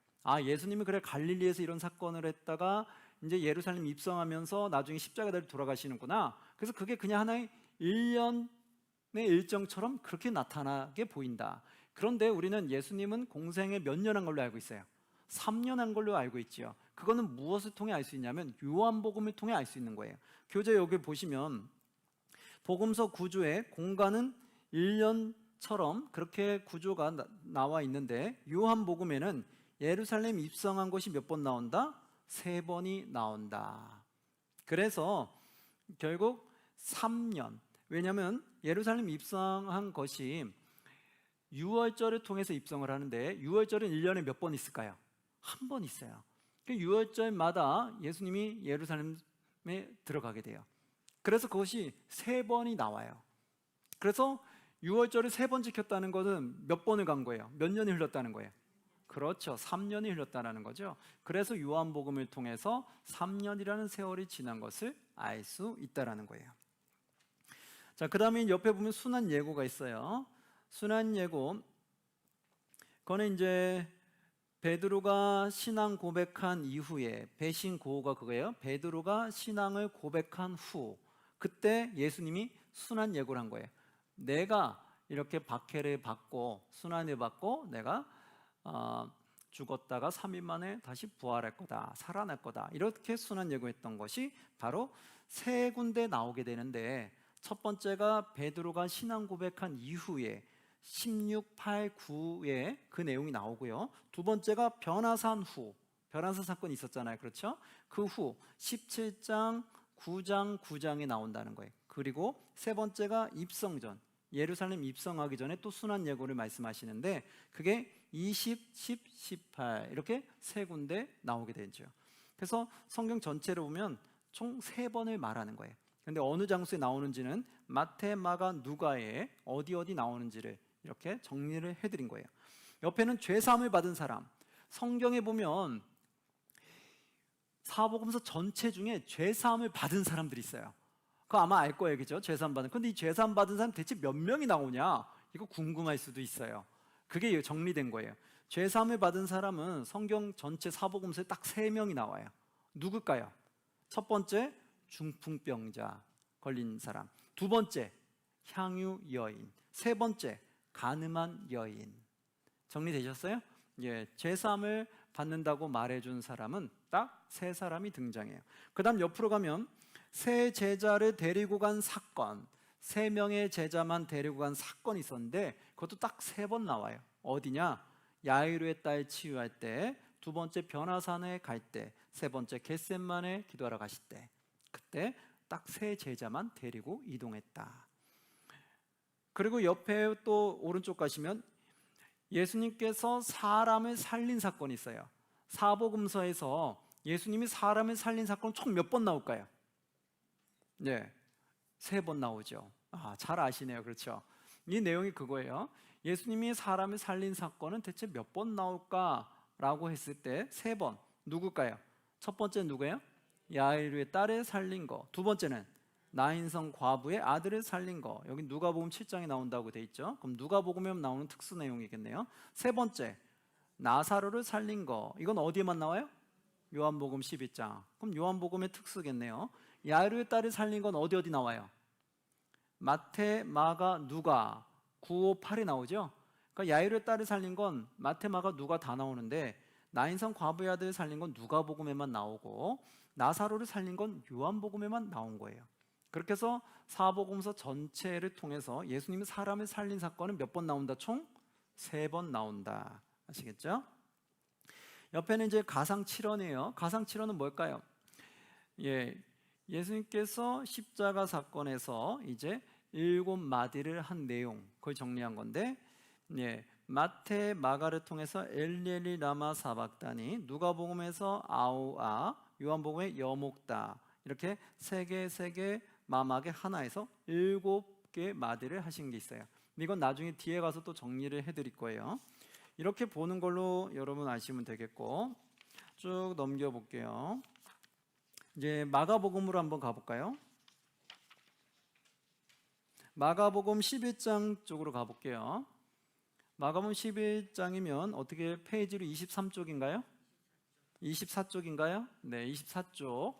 예수님이 그래 갈릴리에서 이런 사건을 했다가 이제 예루살렘 입성하면서 나중에 십자가 달려 돌아가시는구나. 그래서 그게 그냥 하나의 1년의 일정처럼 그렇게 나타나게 보인다. 그런데 우리는 예수님은 공생에 몇 년 한 걸로 알고 있어요? 3년 한 걸로 알고 있죠. 그거는 무엇을 통해 알 수 있냐면 요한복음을 통해 알 수 있는 거예요. 교재 여기 보시면 복음서 구조의 공간은 1년처럼 그렇게 구조가 나와 있는데, 요한복음에는 예루살렘 입성한 것이 몇 번 나온다? 3번이 나온다. 그래서 결국 3년, 왜냐하면 예루살렘 입성한 것이 6월절을 통해서 입성을 하는데, 6월절은 1년에 몇 번 있을까요? 한 번 있어요. 6월절마다 예수님이 예루살렘에 들어가게 돼요. 그래서 그것이 3번이 나와요. 그래서 6월절을 3번 지켰다는 것은 몇 번을 간 거예요? 몇 년이 흘렀다는 거예요? 그렇죠, 3년이 흘렀다는 거죠. 그래서 요한복음을 통해서 3년이라는 세월이 지난 것을 알 수 있다는 거예요. 자, 그 다음에 옆에 보면 순환 예고가 있어요. 순환 예고, 그거는 이제 베드로가 신앙 고백한 이후에, 배신 고호가 그거예요. 베드로가 신앙을 고백한 후, 그때 예수님이 순환 예고를 한 거예요. 내가 이렇게 박해를 받고 순환을 받고 내가 죽었다가 3일 만에 다시 부활할 거다, 살아날 거다, 이렇게 순환 예고했던 것이 바로 3군데 나오게 되는데, 첫 번째가 베드로가 신앙 고백한 이후에 16, 8, 9에 그 내용이 나오고요. 두 번째가 변화산 후, 변화산 사건이 있었잖아요. 그렇죠? 그 후 17장, 9장, 9장에 나온다는 거예요. 그리고 세 번째가 입성 전, 예루살렘 입성하기 전에 또 순환 예고를 말씀하시는데, 그게 20, 10, 18 이렇게 3군데 나오게 되죠. 그래서 성경 전체를 보면 총 3번을 말하는 거예요. 근데 어느 장소에 나오는지는 마태, 마가, 누가에 어디 나오는지를 이렇게 정리를 해드린 거예요. 옆에는 죄사함을 받은 사람, 성경에 보면 사복음서 전체 중에 죄사함을 받은 사람들이 있어요. 그거 아마 알 거예요, 그죠? 죄사함 받은. 근데 이 죄사함 받은 사람 대체 몇 명이 나오냐, 이거 궁금할 수도 있어요. 그게 정리된 거예요. 죄사함을 받은 사람은 성경 전체 사복음서에 딱 3명이 나와요. 누굴까요? 첫 번째, 중풍병자 걸린 사람. 두 번째, 향유 여인. 세 번째, 간음한 여인. 정리되셨어요? 예, 죄사함을 받는다고 말해준 사람은 딱 3사람이 등장해요. 그 다음 옆으로 가면 세 제자를 데리고 간 사건, 3명의 제자만 데리고 간 사건이 있었는데, 그것도 딱 3번 나와요. 어디냐? 야이로의 딸 치유할 때, 두 번째 변화산에 갈 때, 세 번째 겟셋만에 기도하러 가실 때, 그때 딱 세 제자만 데리고 이동했다. 그리고 옆에 또 오른쪽 가시면 예수님께서 사람을 살린 사건이 있어요. 사복음서에서 예수님이 사람을 살린 사건 총 몇 번 나올까요? 네, 3번 나오죠. 잘 아시네요. 그렇죠? 이 내용이 그거예요. 예수님이 사람을 살린 사건은 대체 몇 번 나올까라고 했을 때 3번. 누굴까요? 첫 번째는 누구예요? 야이로의 딸을 살린 거. 두 번째는 나인성 과부의 아들을 살린 거. 여기 누가복음 7장에 나온다고 돼 있죠. 그럼 누가복음에 나오는 특수 내용이겠네요. 세 번째, 나사로를 살린 거. 이건 어디에만 나와요? 요한복음 12장. 그럼 요한복음의 특수겠네요. 야이로의 딸을 살린 건 어디 나와요? 마태, 마가, 누가 9, 5, 8이 나오죠. 그러니까 야이로의 딸을 살린 건 마태, 마가, 누가 다 나오는데 나인성 과부의 아들을 살린 건 누가복음에만 나오고 나사로를 살린 건 요한복음에만 나온 거예요. 그렇게 해서 사복음서 전체를 통해서 예수님이 사람을 살린 사건은 몇 번 나온다? 총 3번 나온다. 아시겠죠? 옆에는 이제 가상 7원이에요. 가상 7원은 뭘까요? 예수님께서 십자가 사건에서 이제 7마디를 한 내용, 그걸 정리한 건데, 마태, 마가를 통해서 엘리엘리 라마 사박다니, 누가복음에서 아우아, 요한복음에 여목다, 이렇게 세 개 마막의 하나에서 7개 마디를 하신 게 있어요. 이건 나중에 뒤에 가서 또 정리를 해드릴 거예요. 이렇게 보는 걸로 여러분 아시면 되겠고, 쭉 넘겨볼게요. 이제 마가복음으로 한번 가볼까요? 마가복음 11장 쪽으로 가볼게요. 마가복음 11장이면 어떻게 페이지로 23쪽인가요? 24쪽인가요? 네, 24쪽.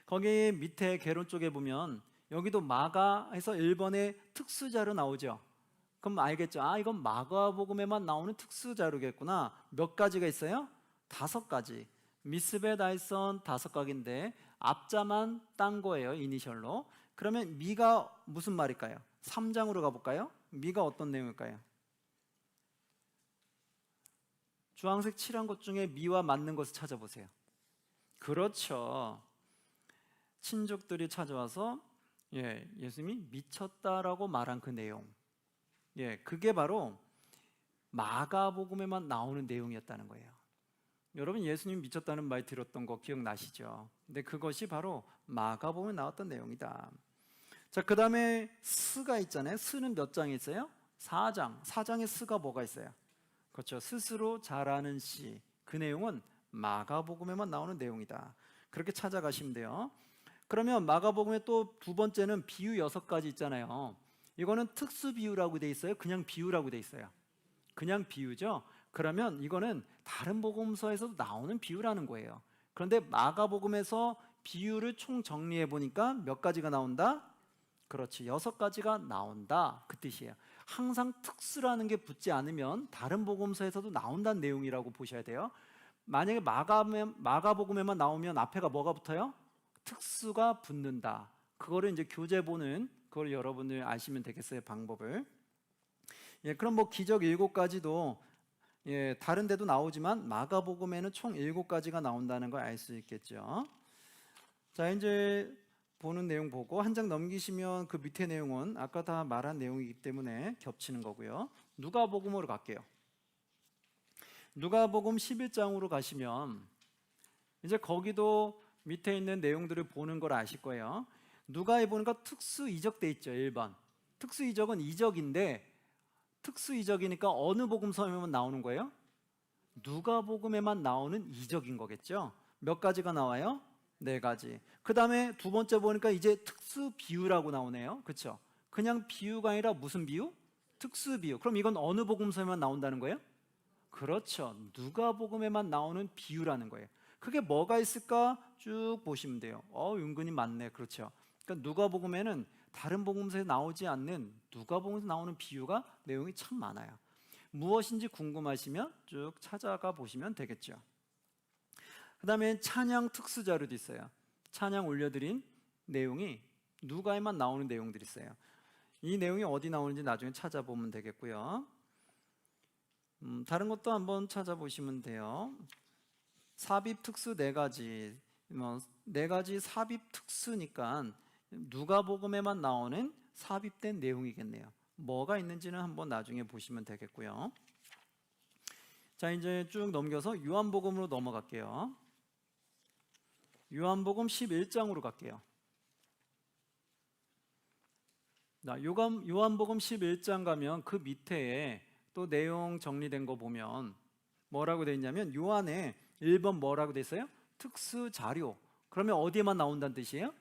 거기 밑에 개론 쪽에 보면 여기도 마가에서 1번의 특수자료 나오죠. 그럼 알겠죠? 이건 마가복음에만 나오는 특수자료겠구나. 몇 가지가 있어요? 5가지. 미스베 다이선 5각인데 앞자만 딴 거예요. 이니셜로. 그러면 미가 무슨 말일까요? 3장으로 가볼까요? 미가 어떤 내용일까요? 주황색 칠한 것 중에 미와 맞는 것을 찾아보세요. 그렇죠. 친족들이 찾아와서 예수님이 미쳤다라고 말한 그 내용, 그게 바로 마가복음에만 나오는 내용이었다는 거예요. 여러분 예수님 미쳤다는 말 들었던 거 기억나시죠? 근데 그것이 바로 마가복음에 나왔던 내용이다. 자, 그 다음에 스가 있잖아요. 스는 몇 장이 있어요? 4장. 4장에 스가 뭐가 있어요? 그렇죠. 스스로 잘하는 시. 그 내용은 마가복음에만 나오는 내용이다. 그렇게 찾아가시면 돼요. 그러면 마가복음의 또 두 번째는 비유 6가지 있잖아요. 이거는 특수 비유라고 돼 있어요? 그냥 비유라고 돼 있어요? 그냥 비유죠. 그러면 이거는 다른 복음서에서도 나오는 비유라는 거예요. 그런데 마가복음에서 비유를 총 정리해 보니까 몇 가지가 나온다? 그렇지, 6가지가 나온다, 그 뜻이에요. 항상 특수라는 게 붙지 않으면 다른 복음서에서도 나온다는 내용이라고 보셔야 돼요. 만약에 마가복음에만 나오면 앞에가 뭐가 붙어요? 특수가 붙는다. 그거를 이제 교재 보는 그걸 여러분들 아시면 되겠어요, 방법을. 그럼 뭐 기적 7가지도 다른 데도 나오지만 마가복음에는 총 7가지가 나온다는 걸 알 수 있겠죠. 자, 이제 보는 내용 보고 한 장 넘기시면 그 밑에 내용은 아까 다 말한 내용이기 때문에 겹치는 거고요. 누가복음으로 갈게요. 누가복음 11장으로 가시면 이제 거기도 밑에 있는 내용들을 보는 걸 아실 거예요. 누가에 보니까 특수 이적 돼 있죠. 1번. 특수 이적은 이적인데 특수 이적이니까 어느 복음서에만 나오는 거예요? 누가복음에만 나오는 이적인 거겠죠. 몇 가지가 나와요? 4가지. 그 다음에 두 번째 보니까 이제 특수 비유라고 나오네요. 그렇죠? 그냥 비유가 아니라 무슨 비유? 특수 비유. 그럼 이건 어느 복음서에만 나온다는 거예요? 그렇죠. 누가복음에만 나오는 비유라는 거예요. 그게 뭐가 있을까? 쭉 보시면 돼요. 은근히 많네. 그렇죠. 그러니까 누가복음에는 다른 복음서에 나오지 않는 누가복음에서 나오는 비유가 내용이 참 많아요. 무엇인지 궁금하시면 쭉 찾아가 보시면 되겠죠. 그 다음에 찬양 특수 자료도 있어요. 찬양 올려드린 내용이 누가에만 나오는 내용들이 있어요. 이 내용이 어디 나오는지 나중에 찾아보면 되겠고요. 다른 것도 한번 찾아보시면 돼요. 삽입 특수 네 가지, 네 가지 삽입 특수니까 누가복음에만 나오는 삽입된 내용이겠네요. 뭐가 있는지는 한번 나중에 보시면 되겠고요. 자, 이제 쭉 넘겨서 요한복음으로 넘어갈게요. 요한복음 11장으로 갈게요. 요한복음 11장 가면 그 밑에 또 내용 정리된 거 보면 뭐라고 돼 있냐면 요한에 1번 뭐라고 돼 있어요? 특수 자료. 그러면 어디에만 나온다는 뜻이에요?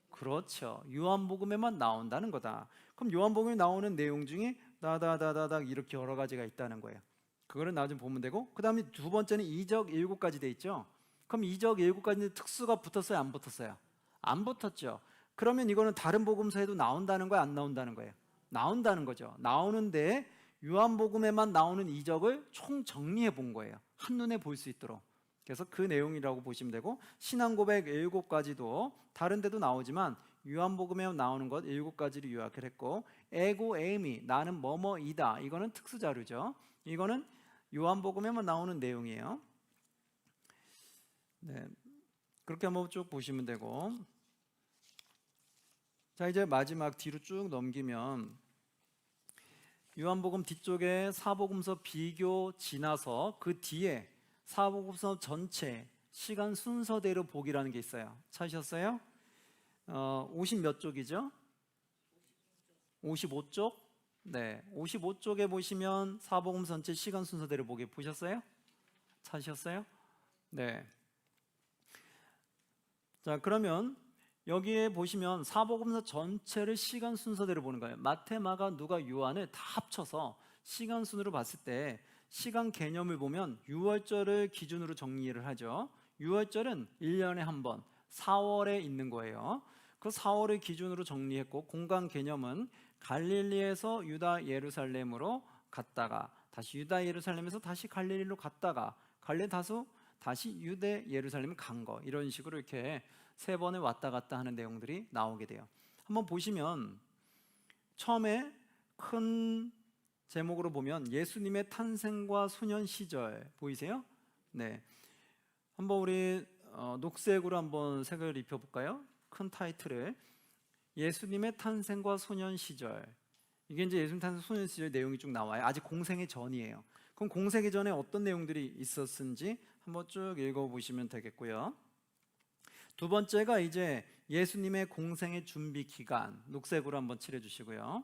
그렇죠. 요한복음에만 나온다는 거다. 그럼 요한복음에 나오는 내용 중에 다다다다다 이렇게 여러 가지가 있다는 거예요. 그거를 나중에 보면 되고, 그 다음에 두 번째는 이적 7가지 돼 있죠. 그럼 이적 7가지인데 특수가 붙었어요? 안 붙었어요? 안 붙었죠. 그러면 이거는 다른 복음서에도 나온다는 거예요? 안 나온다는 거예요? 나온다는 거죠. 나오는데 요한복음에만 나오는 이적을 총 정리해 본 거예요. 한눈에 볼 수 있도록. 그래서 그 내용이라고 보시면 되고, 신앙고백 7가지도 다른 데도 나오지만 요한복음에 나오는 것 7가지를 요약을 했고, 에고 에이미 나는 뭐뭐이다, 이거는 특수자료죠. 이거는 요한복음에만 나오는 내용이에요. 네, 그렇게 한번 쭉 보시면 되고, 자, 이제 마지막 뒤로 쭉 넘기면 요한복음 뒤쪽에 사복음서 비교 지나서 그 뒤에 사복음서 전체 시간 순서대로 보기라는 게 있어요. 찾으셨어요? 50 몇 쪽이죠? 55쪽? 네, 55쪽에 보시면 사복음 전체 시간 순서대로 보기 보셨어요? 찾으셨어요? 네. 자, 그러면 여기에 보시면 사복음서 전체를 시간 순서대로 보는 거예요. 마태, 마가, 누가, 요한을 다 합쳐서 시간 순으로 봤을 때 시간 개념을 보면 6월절을 기준으로 정리를 하죠. 6월절은 1년에 한 번 4월에 있는 거예요. 그 4월을 기준으로 정리했고, 공간 개념은 갈릴리에서 유다 예루살렘으로 갔다가 다시 유다 예루살렘에서 다시 갈릴리로 갔다가 갈릴리 다시 유대 예루살렘 간 거, 이런 식으로 이렇게 3번을 왔다 갔다 하는 내용들이 나오게 돼요. 한번 보시면 처음에 큰 제목으로 보면 예수님의 탄생과 소년 시절 보이세요? 네, 한번 우리 녹색으로 한번 색을 입혀볼까요? 큰 타이틀을 예수님의 탄생과 소년 시절. 이게 이제 예수님 탄생 소년 시절 내용이 쭉 나와요. 아직 공생의 전이에요. 그럼 공생의 전에 어떤 내용들이 있었는지 한번 쭉 읽어보시면 되겠고요. 두 번째가 이제 예수님의 공생의 준비 기간, 녹색으로 한번 칠해주시고요.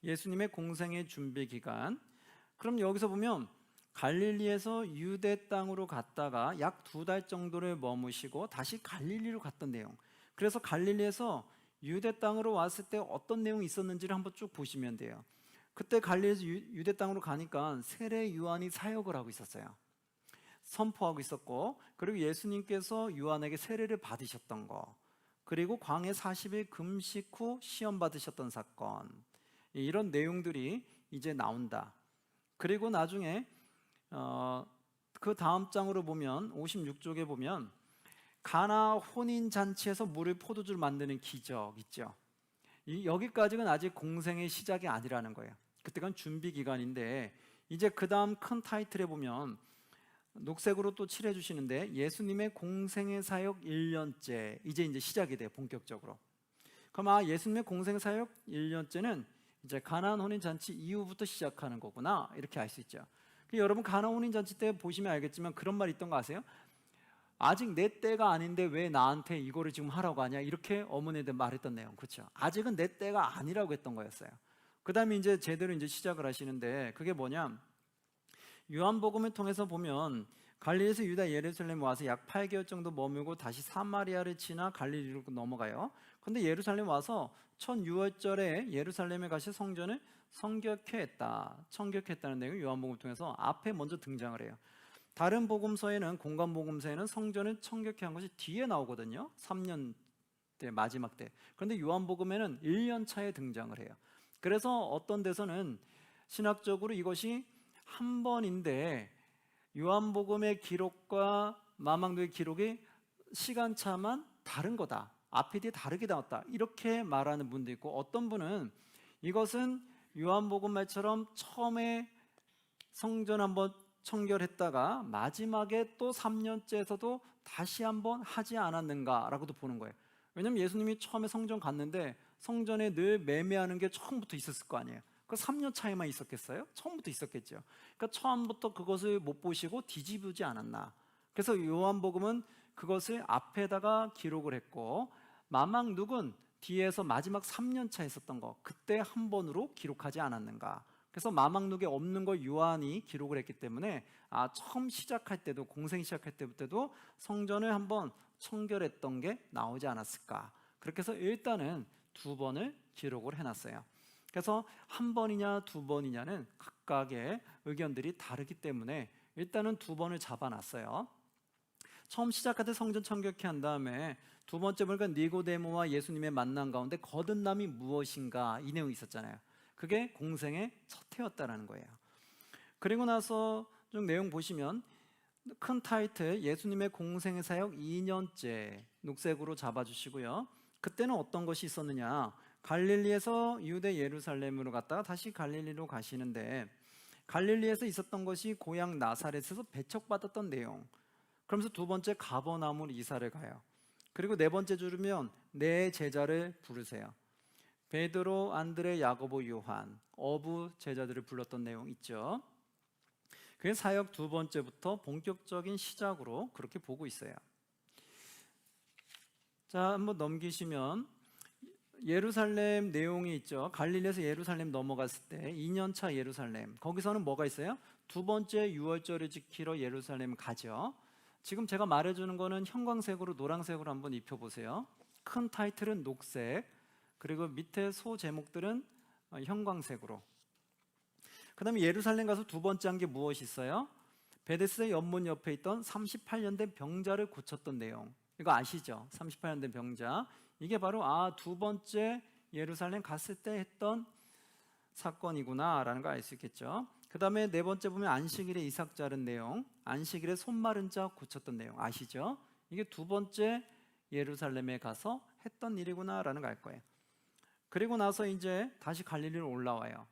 예수님의 공생의 준비 기간. 그럼 여기서 보면 갈릴리에서 유대 땅으로 갔다가 약 2달 정도를 머무시고 다시 갈릴리로 갔던 내용. 그래서 갈릴리에서 유대 땅으로 왔을 때 어떤 내용이 있었는지를 한번 쭉 보시면 돼요. 그때 갈릴리에서 유대 땅으로 가니까 세례 요한이 사역을 하고 있었어요. 선포하고 있었고, 그리고 예수님께서 요한에게 세례를 받으셨던 거, 그리고 광해 40일 금식 후 시험 받으셨던 사건, 이런 내용들이 이제 나온다. 그리고 나중에 그 다음 장으로 보면 56쪽에 보면 가나 혼인 잔치에서 물을 포도주를 만드는 기적 있죠. 여기까지는 아직 공생의 시작이 아니라는 거예요. 그때가 준비 기간인데, 이제 그 다음 큰 타이틀에 보면 녹색으로 또 칠해 주시는데 예수님의 공생의 사역 1년째, 이제 시작이 돼요, 본격적으로. 그럼 예수님의 공생 사역 1년째는 이제 가나안 혼인 잔치 이후부터 시작하는 거구나, 이렇게 알 수 있죠. 여러분, 가나안 혼인 잔치 때 보시면 알겠지만 그런 말 있던 거 아세요? 아직 내 때가 아닌데 왜 나한테 이거를 지금 하라고 하냐, 이렇게 어머니들 말했던 내용. 그렇죠. 아직은 내 때가 아니라고 했던 거였어요. 그 다음에 이제 제대로 이제 시작을 하시는데, 그게 뭐냐, 요한복음을 통해서 보면 갈릴리에서 유다 예루살렘에 와서 약 8개월 정도 머물고 다시 사마리아를 지나 갈릴리로 넘어가요. 그런데 예루살렘 와서 첫 6월절에 예루살렘에 가서 성전을 청격했다는 내용이 요한복음을 통해서 앞에 먼저 등장을 해요. 다른 복음서에는, 공간 복음서에는 성전을 청격해 한 것이 뒤에 나오거든요. 3년 때, 마지막 때. 그런데 요한복음에는 1년 차에 등장을 해요. 그래서 어떤 데서는 신학적으로 이것이 한 번인데 요한복음의 기록과 마망도의 기록이 시간차만 다른 거다, 앞에 뒤에 다르게 나왔다, 이렇게 말하는 분도 있고, 어떤 분은 이것은 요한복음 말처럼 처음에 성전 한번 청결했다가 마지막에 또 3년째에서도 다시 한번 하지 않았는가라고도 보는 거예요. 왜냐하면 예수님이 처음에 성전 갔는데 성전에 늘 매매하는 게 처음부터 있었을 거 아니에요. 그 3년 차이만 있었겠어요? 처음부터 있었겠죠. 그러니까 처음부터 그것을 못 보시고 뒤집지 않았나. 그래서 요한복음은 그것을 앞에다가 기록을 했고, 마망 눅은 뒤에서 마지막 3년 차 있었던 거 그때 한 번으로 기록하지 않았는가. 그래서 마망 눅에 없는 걸 요한이 기록을 했기 때문에 처음 시작할 때도, 공생 시작할 때부터도 성전을 한번 청결했던 게 나오지 않았을까. 그렇게 해서 일단은 2번을 기록을 해놨어요. 그래서 한 번이냐 2번이냐는 각각의 의견들이 다르기 때문에 일단은 2번을 잡아놨어요. 처음 시작할 때 성전 청결케 한 다음에 두 번째 보니까 니고데모와 예수님의 만남 가운데 거듭남이 무엇인가, 이 내용이 있었잖아요. 그게 공생의 첫 해였다라는 거예요. 그리고 나서 좀 내용 보시면 큰 타이틀 예수님의 공생의 사역 2년째 녹색으로 잡아주시고요. 그때는 어떤 것이 있었느냐, 갈릴리에서 유대 예루살렘으로 갔다가 다시 갈릴리로 가시는데, 갈릴리에서 있었던 것이 고향 나사렛에서 배척받았던 내용. 그러면서 두 번째 가버나움으로 이사를 가요. 그리고 네 번째 줄이면 내 제자를 부르세요. 베드로, 안드레, 야고보, 요한, 어부 제자들을 불렀던 내용 있죠. 그게 사역 2번째부터 본격적인 시작으로 그렇게 보고 있어요. 자, 한번 넘기시면 예루살렘 내용이 있죠. 갈릴리에서 예루살렘 넘어갔을 때 2년차 예루살렘, 거기서는 뭐가 있어요? 2번째 유월절을 지키러 예루살렘 가죠. 지금 제가 말해주는 거는 형광색으로 노란색으로 한번 입혀보세요. 큰 타이틀은 녹색, 그리고 밑에 소 제목들은 형광색으로. 그 다음에 예루살렘 가서 2번째 한 게 무엇이 있어요? 베데스다 연못 옆에 있던 38년 된 병자를 고쳤던 내용. 이거 아시죠? 38년 된 병자. 이게 바로 2번째 예루살렘 갔을 때 했던 사건이구나 라는 걸 알 수 있겠죠. 그 다음에 네 번째 보면 안식일에 이삭 자른 내용, 안식일에 손 마른 자 고쳤던 내용 아시죠? 이게 2번째 예루살렘에 가서 했던 일이구나 라는 걸 알 거예요. 그리고 나서 이제 다시 갈릴리로 올라와요.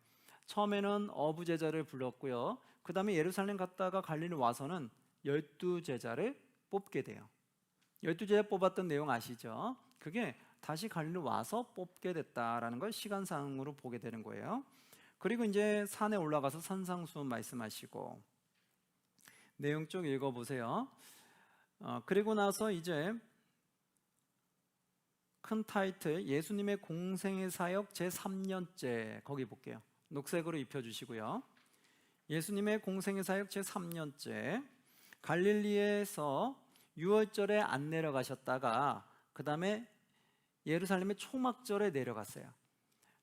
처음에는 어부 제자를 불렀고요. 그 다음에 예루살렘 갔다가 갈릴리 와서는 12제자를 뽑게 돼요. 12제자 뽑았던 내용 아시죠? 그게 다시 갈릴리 와서 뽑게 됐다라는 걸 시간상으로 보게 되는 거예요. 그리고 이제 산에 올라가서 산상수훈 말씀하시고, 내용 쭉 읽어보세요. 그리고 나서 이제 큰 타이틀 예수님의 공생의 사역 제3년째, 거기 볼게요. 녹색으로 입혀주시고요. 예수님의 공생의 사역 제3년째, 갈릴리에서 유월절에 안 내려가셨다가 그 다음에 예루살렘의 초막절에 내려갔어요.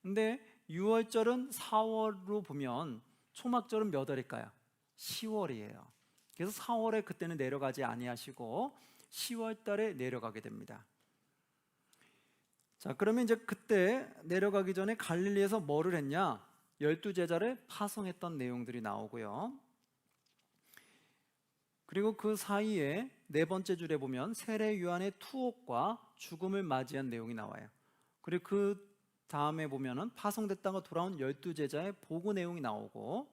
근데 유월절은 4월로 보면 초막절은 몇 월일까요? 10월이에요. 그래서 4월에 그때는 내려가지 아니하시고 10월 달에 내려가게 됩니다. 자, 그러면 이제 그때 내려가기 전에 갈릴리에서 뭐를 했냐? 12제자를 파송했던 내용들이 나오고요. 그리고 그 사이에 네 번째 줄에 보면 세례 요한의 투옥과 죽음을 맞이한 내용이 나와요. 그리고 그 다음에 보면은 파송됐다가 돌아온 12제자의 보고 내용이 나오고,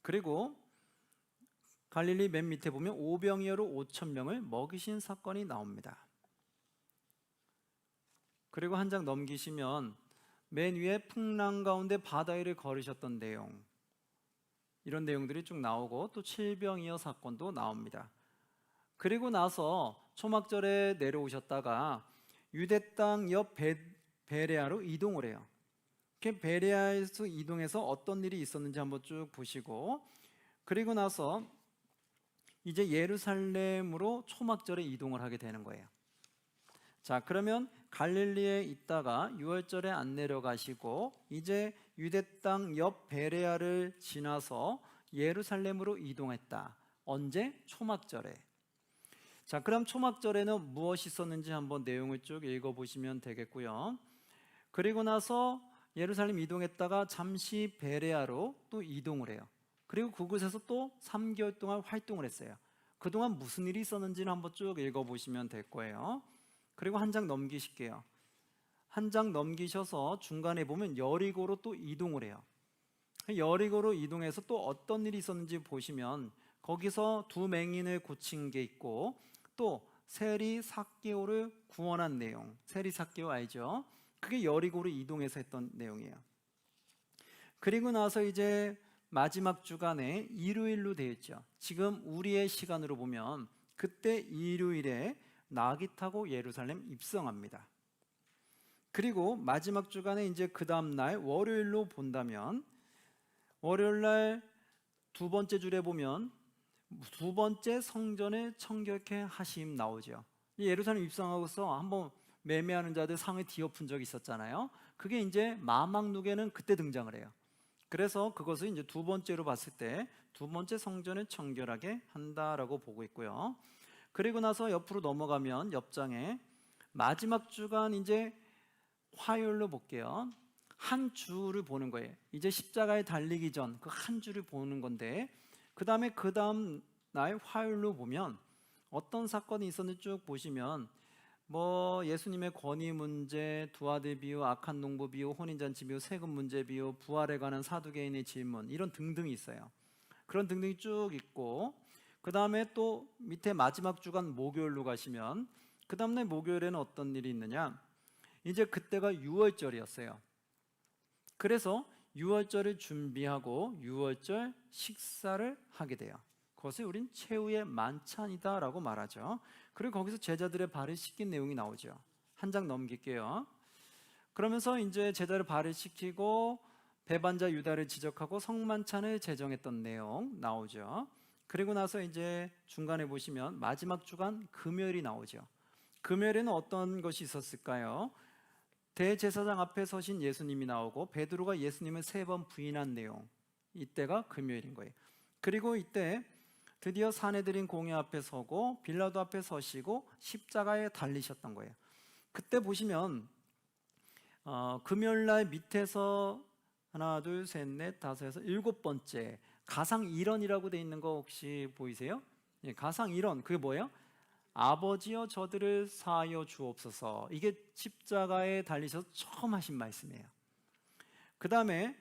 그리고 갈릴리 맨 밑에 보면 오병이어로 5,000명을 먹이신 사건이 나옵니다. 그리고 한 장 넘기시면 맨 위에 풍랑 가운데 바다 위를 걸으셨던 내용, 이런 내용들이 쭉 나오고, 또 칠병이어 사건도 나옵니다. 그리고 나서 초막절에 내려오셨다가 유대 땅 옆 베레아로 이동을 해요. 베레아에서 이동해서 어떤 일이 있었는지 한번 쭉 보시고, 그리고 나서 이제 예루살렘으로 초막절에 이동을 하게 되는 거예요. 자, 그러면 갈릴리에 있다가 유월절에 안 내려가시고 이제 유대 땅 옆 베레아를 지나서 예루살렘으로 이동했다. 언제? 초막절에. 자, 그럼 초막절에는 무엇이 있었는지 한번 내용을 쭉 읽어보시면 되겠고요. 그리고 나서 예루살렘 이동했다가 잠시 베레아로 또 이동을 해요. 그리고 그곳에서 또 3개월 동안 활동을 했어요. 그동안 무슨 일이 있었는지는 한번 쭉 읽어보시면 될 거예요. 그리고 한 장 넘기실게요. 한 장 넘기셔서 중간에 보면 여리고로 또 이동을 해요. 여리고로 이동해서 또 어떤 일이 있었는지 보시면 거기서 두 맹인을 고친 게 있고 또 세리 삭개오를 구원한 내용, 세리 삭개오 알죠? 그게 여리고로 이동해서 했던 내용이에요. 그리고 나서 이제 마지막 주간에 일요일로 되어 있죠. 지금 우리의 시간으로 보면 그때 일요일에 나귀 타고 예루살렘 입성합니다. 그리고 마지막 주간에 이제 그 다음 날 월요일로 본다면 월요일 날 두 번째 줄에 보면 두 번째 성전의 청결케 하심 나오죠. 예루살렘 입성하고서 한번 매매하는 자들 상을 뒤엎은 적이 있었잖아요. 그게 이제 마막 누게는 그때 등장을 해요. 그래서 그것을 이제 두 번째로 봤을 때 두 번째 성전을 청결하게 한다라고 보고 있고요. 그리고 나서 옆으로 넘어가면 옆장에 마지막 주간 이제 화요일로 볼게요. 한 주를 보는 거예요. 이제 십자가에 달리기 전 그 한 주를 보는 건데 그 다음 날 화요일로 보면 어떤 사건이 있었는지 쭉 보시면 뭐 예수님의 권위 문제, 두 아들 비유, 악한 농부 비유, 혼인잔치 비유, 세금 문제 비유, 부활에 관한 사두개인의 질문 이런 등등이 있어요. 그런 등등이 쭉 있고 그 다음에 또 밑에 마지막 주간 목요일로 가시면 그 다음날 목요일에는 어떤 일이 있느냐, 이제 그때가 유월절이었어요. 그래서 유월절을 준비하고 유월절 식사를 하게 돼요. 그것을 우린 최후의 만찬이다라고 말하죠. 그리고 거기서 제자들의 발을 씻긴 내용이 나오죠. 한 장 넘길게요. 그러면서 이제 제자를 발을 씻기고 배반자 유다를 지적하고 성만찬을 제정했던 내용 나오죠. 그리고 나서 이제 중간에 보시면 마지막 주간 금요일이 나오죠. 금요일에는 어떤 것이 있었을까요? 대제사장 앞에 서신 예수님이 나오고 베드로가 예수님을 3번 부인한 내용, 이때가 금요일인 거예요. 그리고 이때 드디어 사내들인 공회 앞에 서고 빌라도 앞에 서시고 십자가에 달리셨던 거예요. 그때 보시면 금요일날 밑에서 하나 둘 셋 넷 다섯에서 7번째 가상 일언이라고 돼 있는 거 혹시 보이세요? 예, 가상 일언 그게 뭐예요? 아버지여 저들을 사하여 주옵소서. 이게 십자가에 달리셔서 처음 하신 말씀이에요. 그 다음에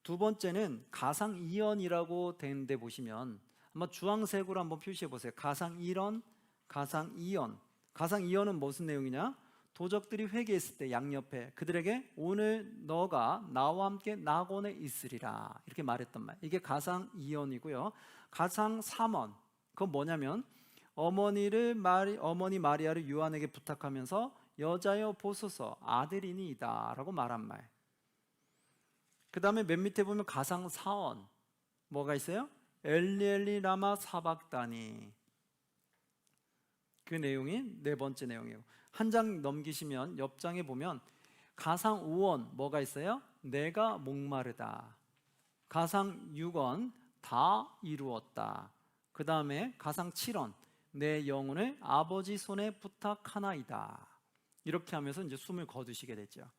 두 번째는 가상 이언이라고 되는데 보시면 한번 주황색으로 한번 표시해 보세요. 가상 일언, 가상 이언. 가상 이언은 무슨 내용이냐? 도적들이 회개했을 때 양옆에 그들에게 오늘 너가 나와 함께 낙원에 있으리라 이렇게 말했던 말, 이게 가상 이언이고요. 가상 삼언, 그건 뭐냐면 어머니 마리아를 요한에게 부탁하면서 여자여 보소서 아들이니이다 라고 말한 말. 그 다음에 맨 밑에 보면 가상 사언 뭐가 있어요? 엘리 라마 사박다니, 그 내용이 네 번째 내용이에요. 한 장 넘기시면 옆 장에 보면 가상 5원 뭐가 있어요? 내가 목마르다. 가상 6원 다 이루었다. 그 다음에 가상 7원 내 영혼을 아버지 손에 부탁하나이다. 이렇게 하면서 이제 숨을 거두시게 됐죠.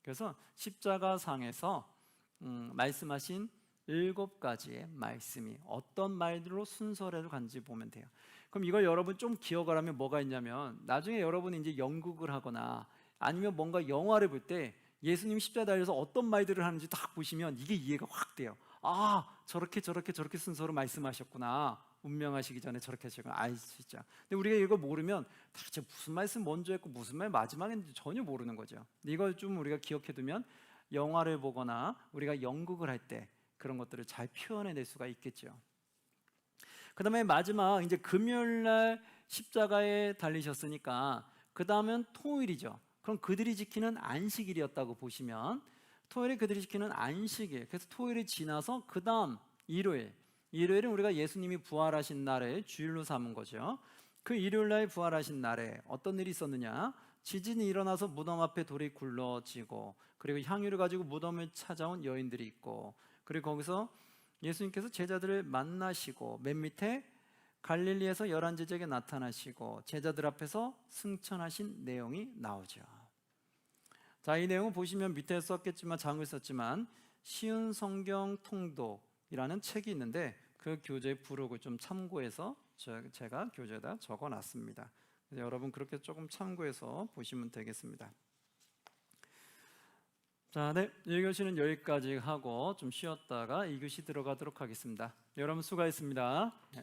그래서 십자가상에서 말씀하신 7가지의 말씀이 어떤 말들로 순서를 간지 보면 돼요. 그럼 이걸 여러분 좀 기억을 하면 뭐가 있냐면 나중에 여러분이 이제 연극을 하거나 아니면 뭔가 영화를 볼 때 예수님 십자가에 달려서 어떤 말들을 하는지 딱 보시면 이게 이해가 확 돼요. 아, 저렇게 순서로 말씀하셨구나. 운명하시기 전에 저렇게 하셨구나. 아이 진짜. 근데 우리가 이걸 모르면 대체 무슨 말씀 먼저 했고 무슨 말 마지막에 했는지 전혀 모르는 거죠. 이걸 좀 우리가 기억해 두면 영화를 보거나 우리가 연극을 할 때 그런 것들을 잘 표현해낼 수가 있겠죠. 그 다음에 마지막 이제 금요일 날 십자가에 달리셨으니까 그 다음은 토요일이죠. 그럼 그들이 지키는 안식일이었다고 보시면 토요일에 그들이 지키는 안식일, 그래서 토요일이 지나서 그 다음 일요일은 우리가 예수님이 부활하신 날을 주일로 삼은 거죠. 그 일요일 날 부활하신 날에 어떤 일이 있었느냐, 지진이 일어나서 무덤 앞에 돌이 굴러지고 그리고 향유를 가지고 무덤을 찾아온 여인들이 있고 그리고 거기서 예수님께서 제자들을 만나시고 맨 밑에 갈릴리에서 11 제자에게 나타나시고 제자들 앞에서 승천하신 내용이 나오죠. 자, 이 내용을 보시면 밑에 썼겠지만 장을 썼지만 쉬운 성경 통독이라는 책이 있는데 그 교재 부록을 좀 참고해서 제가 교재에다 적어놨습니다. 여러분 그렇게 조금 참고해서 보시면 되겠습니다. 자, 네, 1교시는 여기까지 하고 좀 쉬었다가 2교시 들어가도록 하겠습니다. 여러분 수고하셨습니다. 네.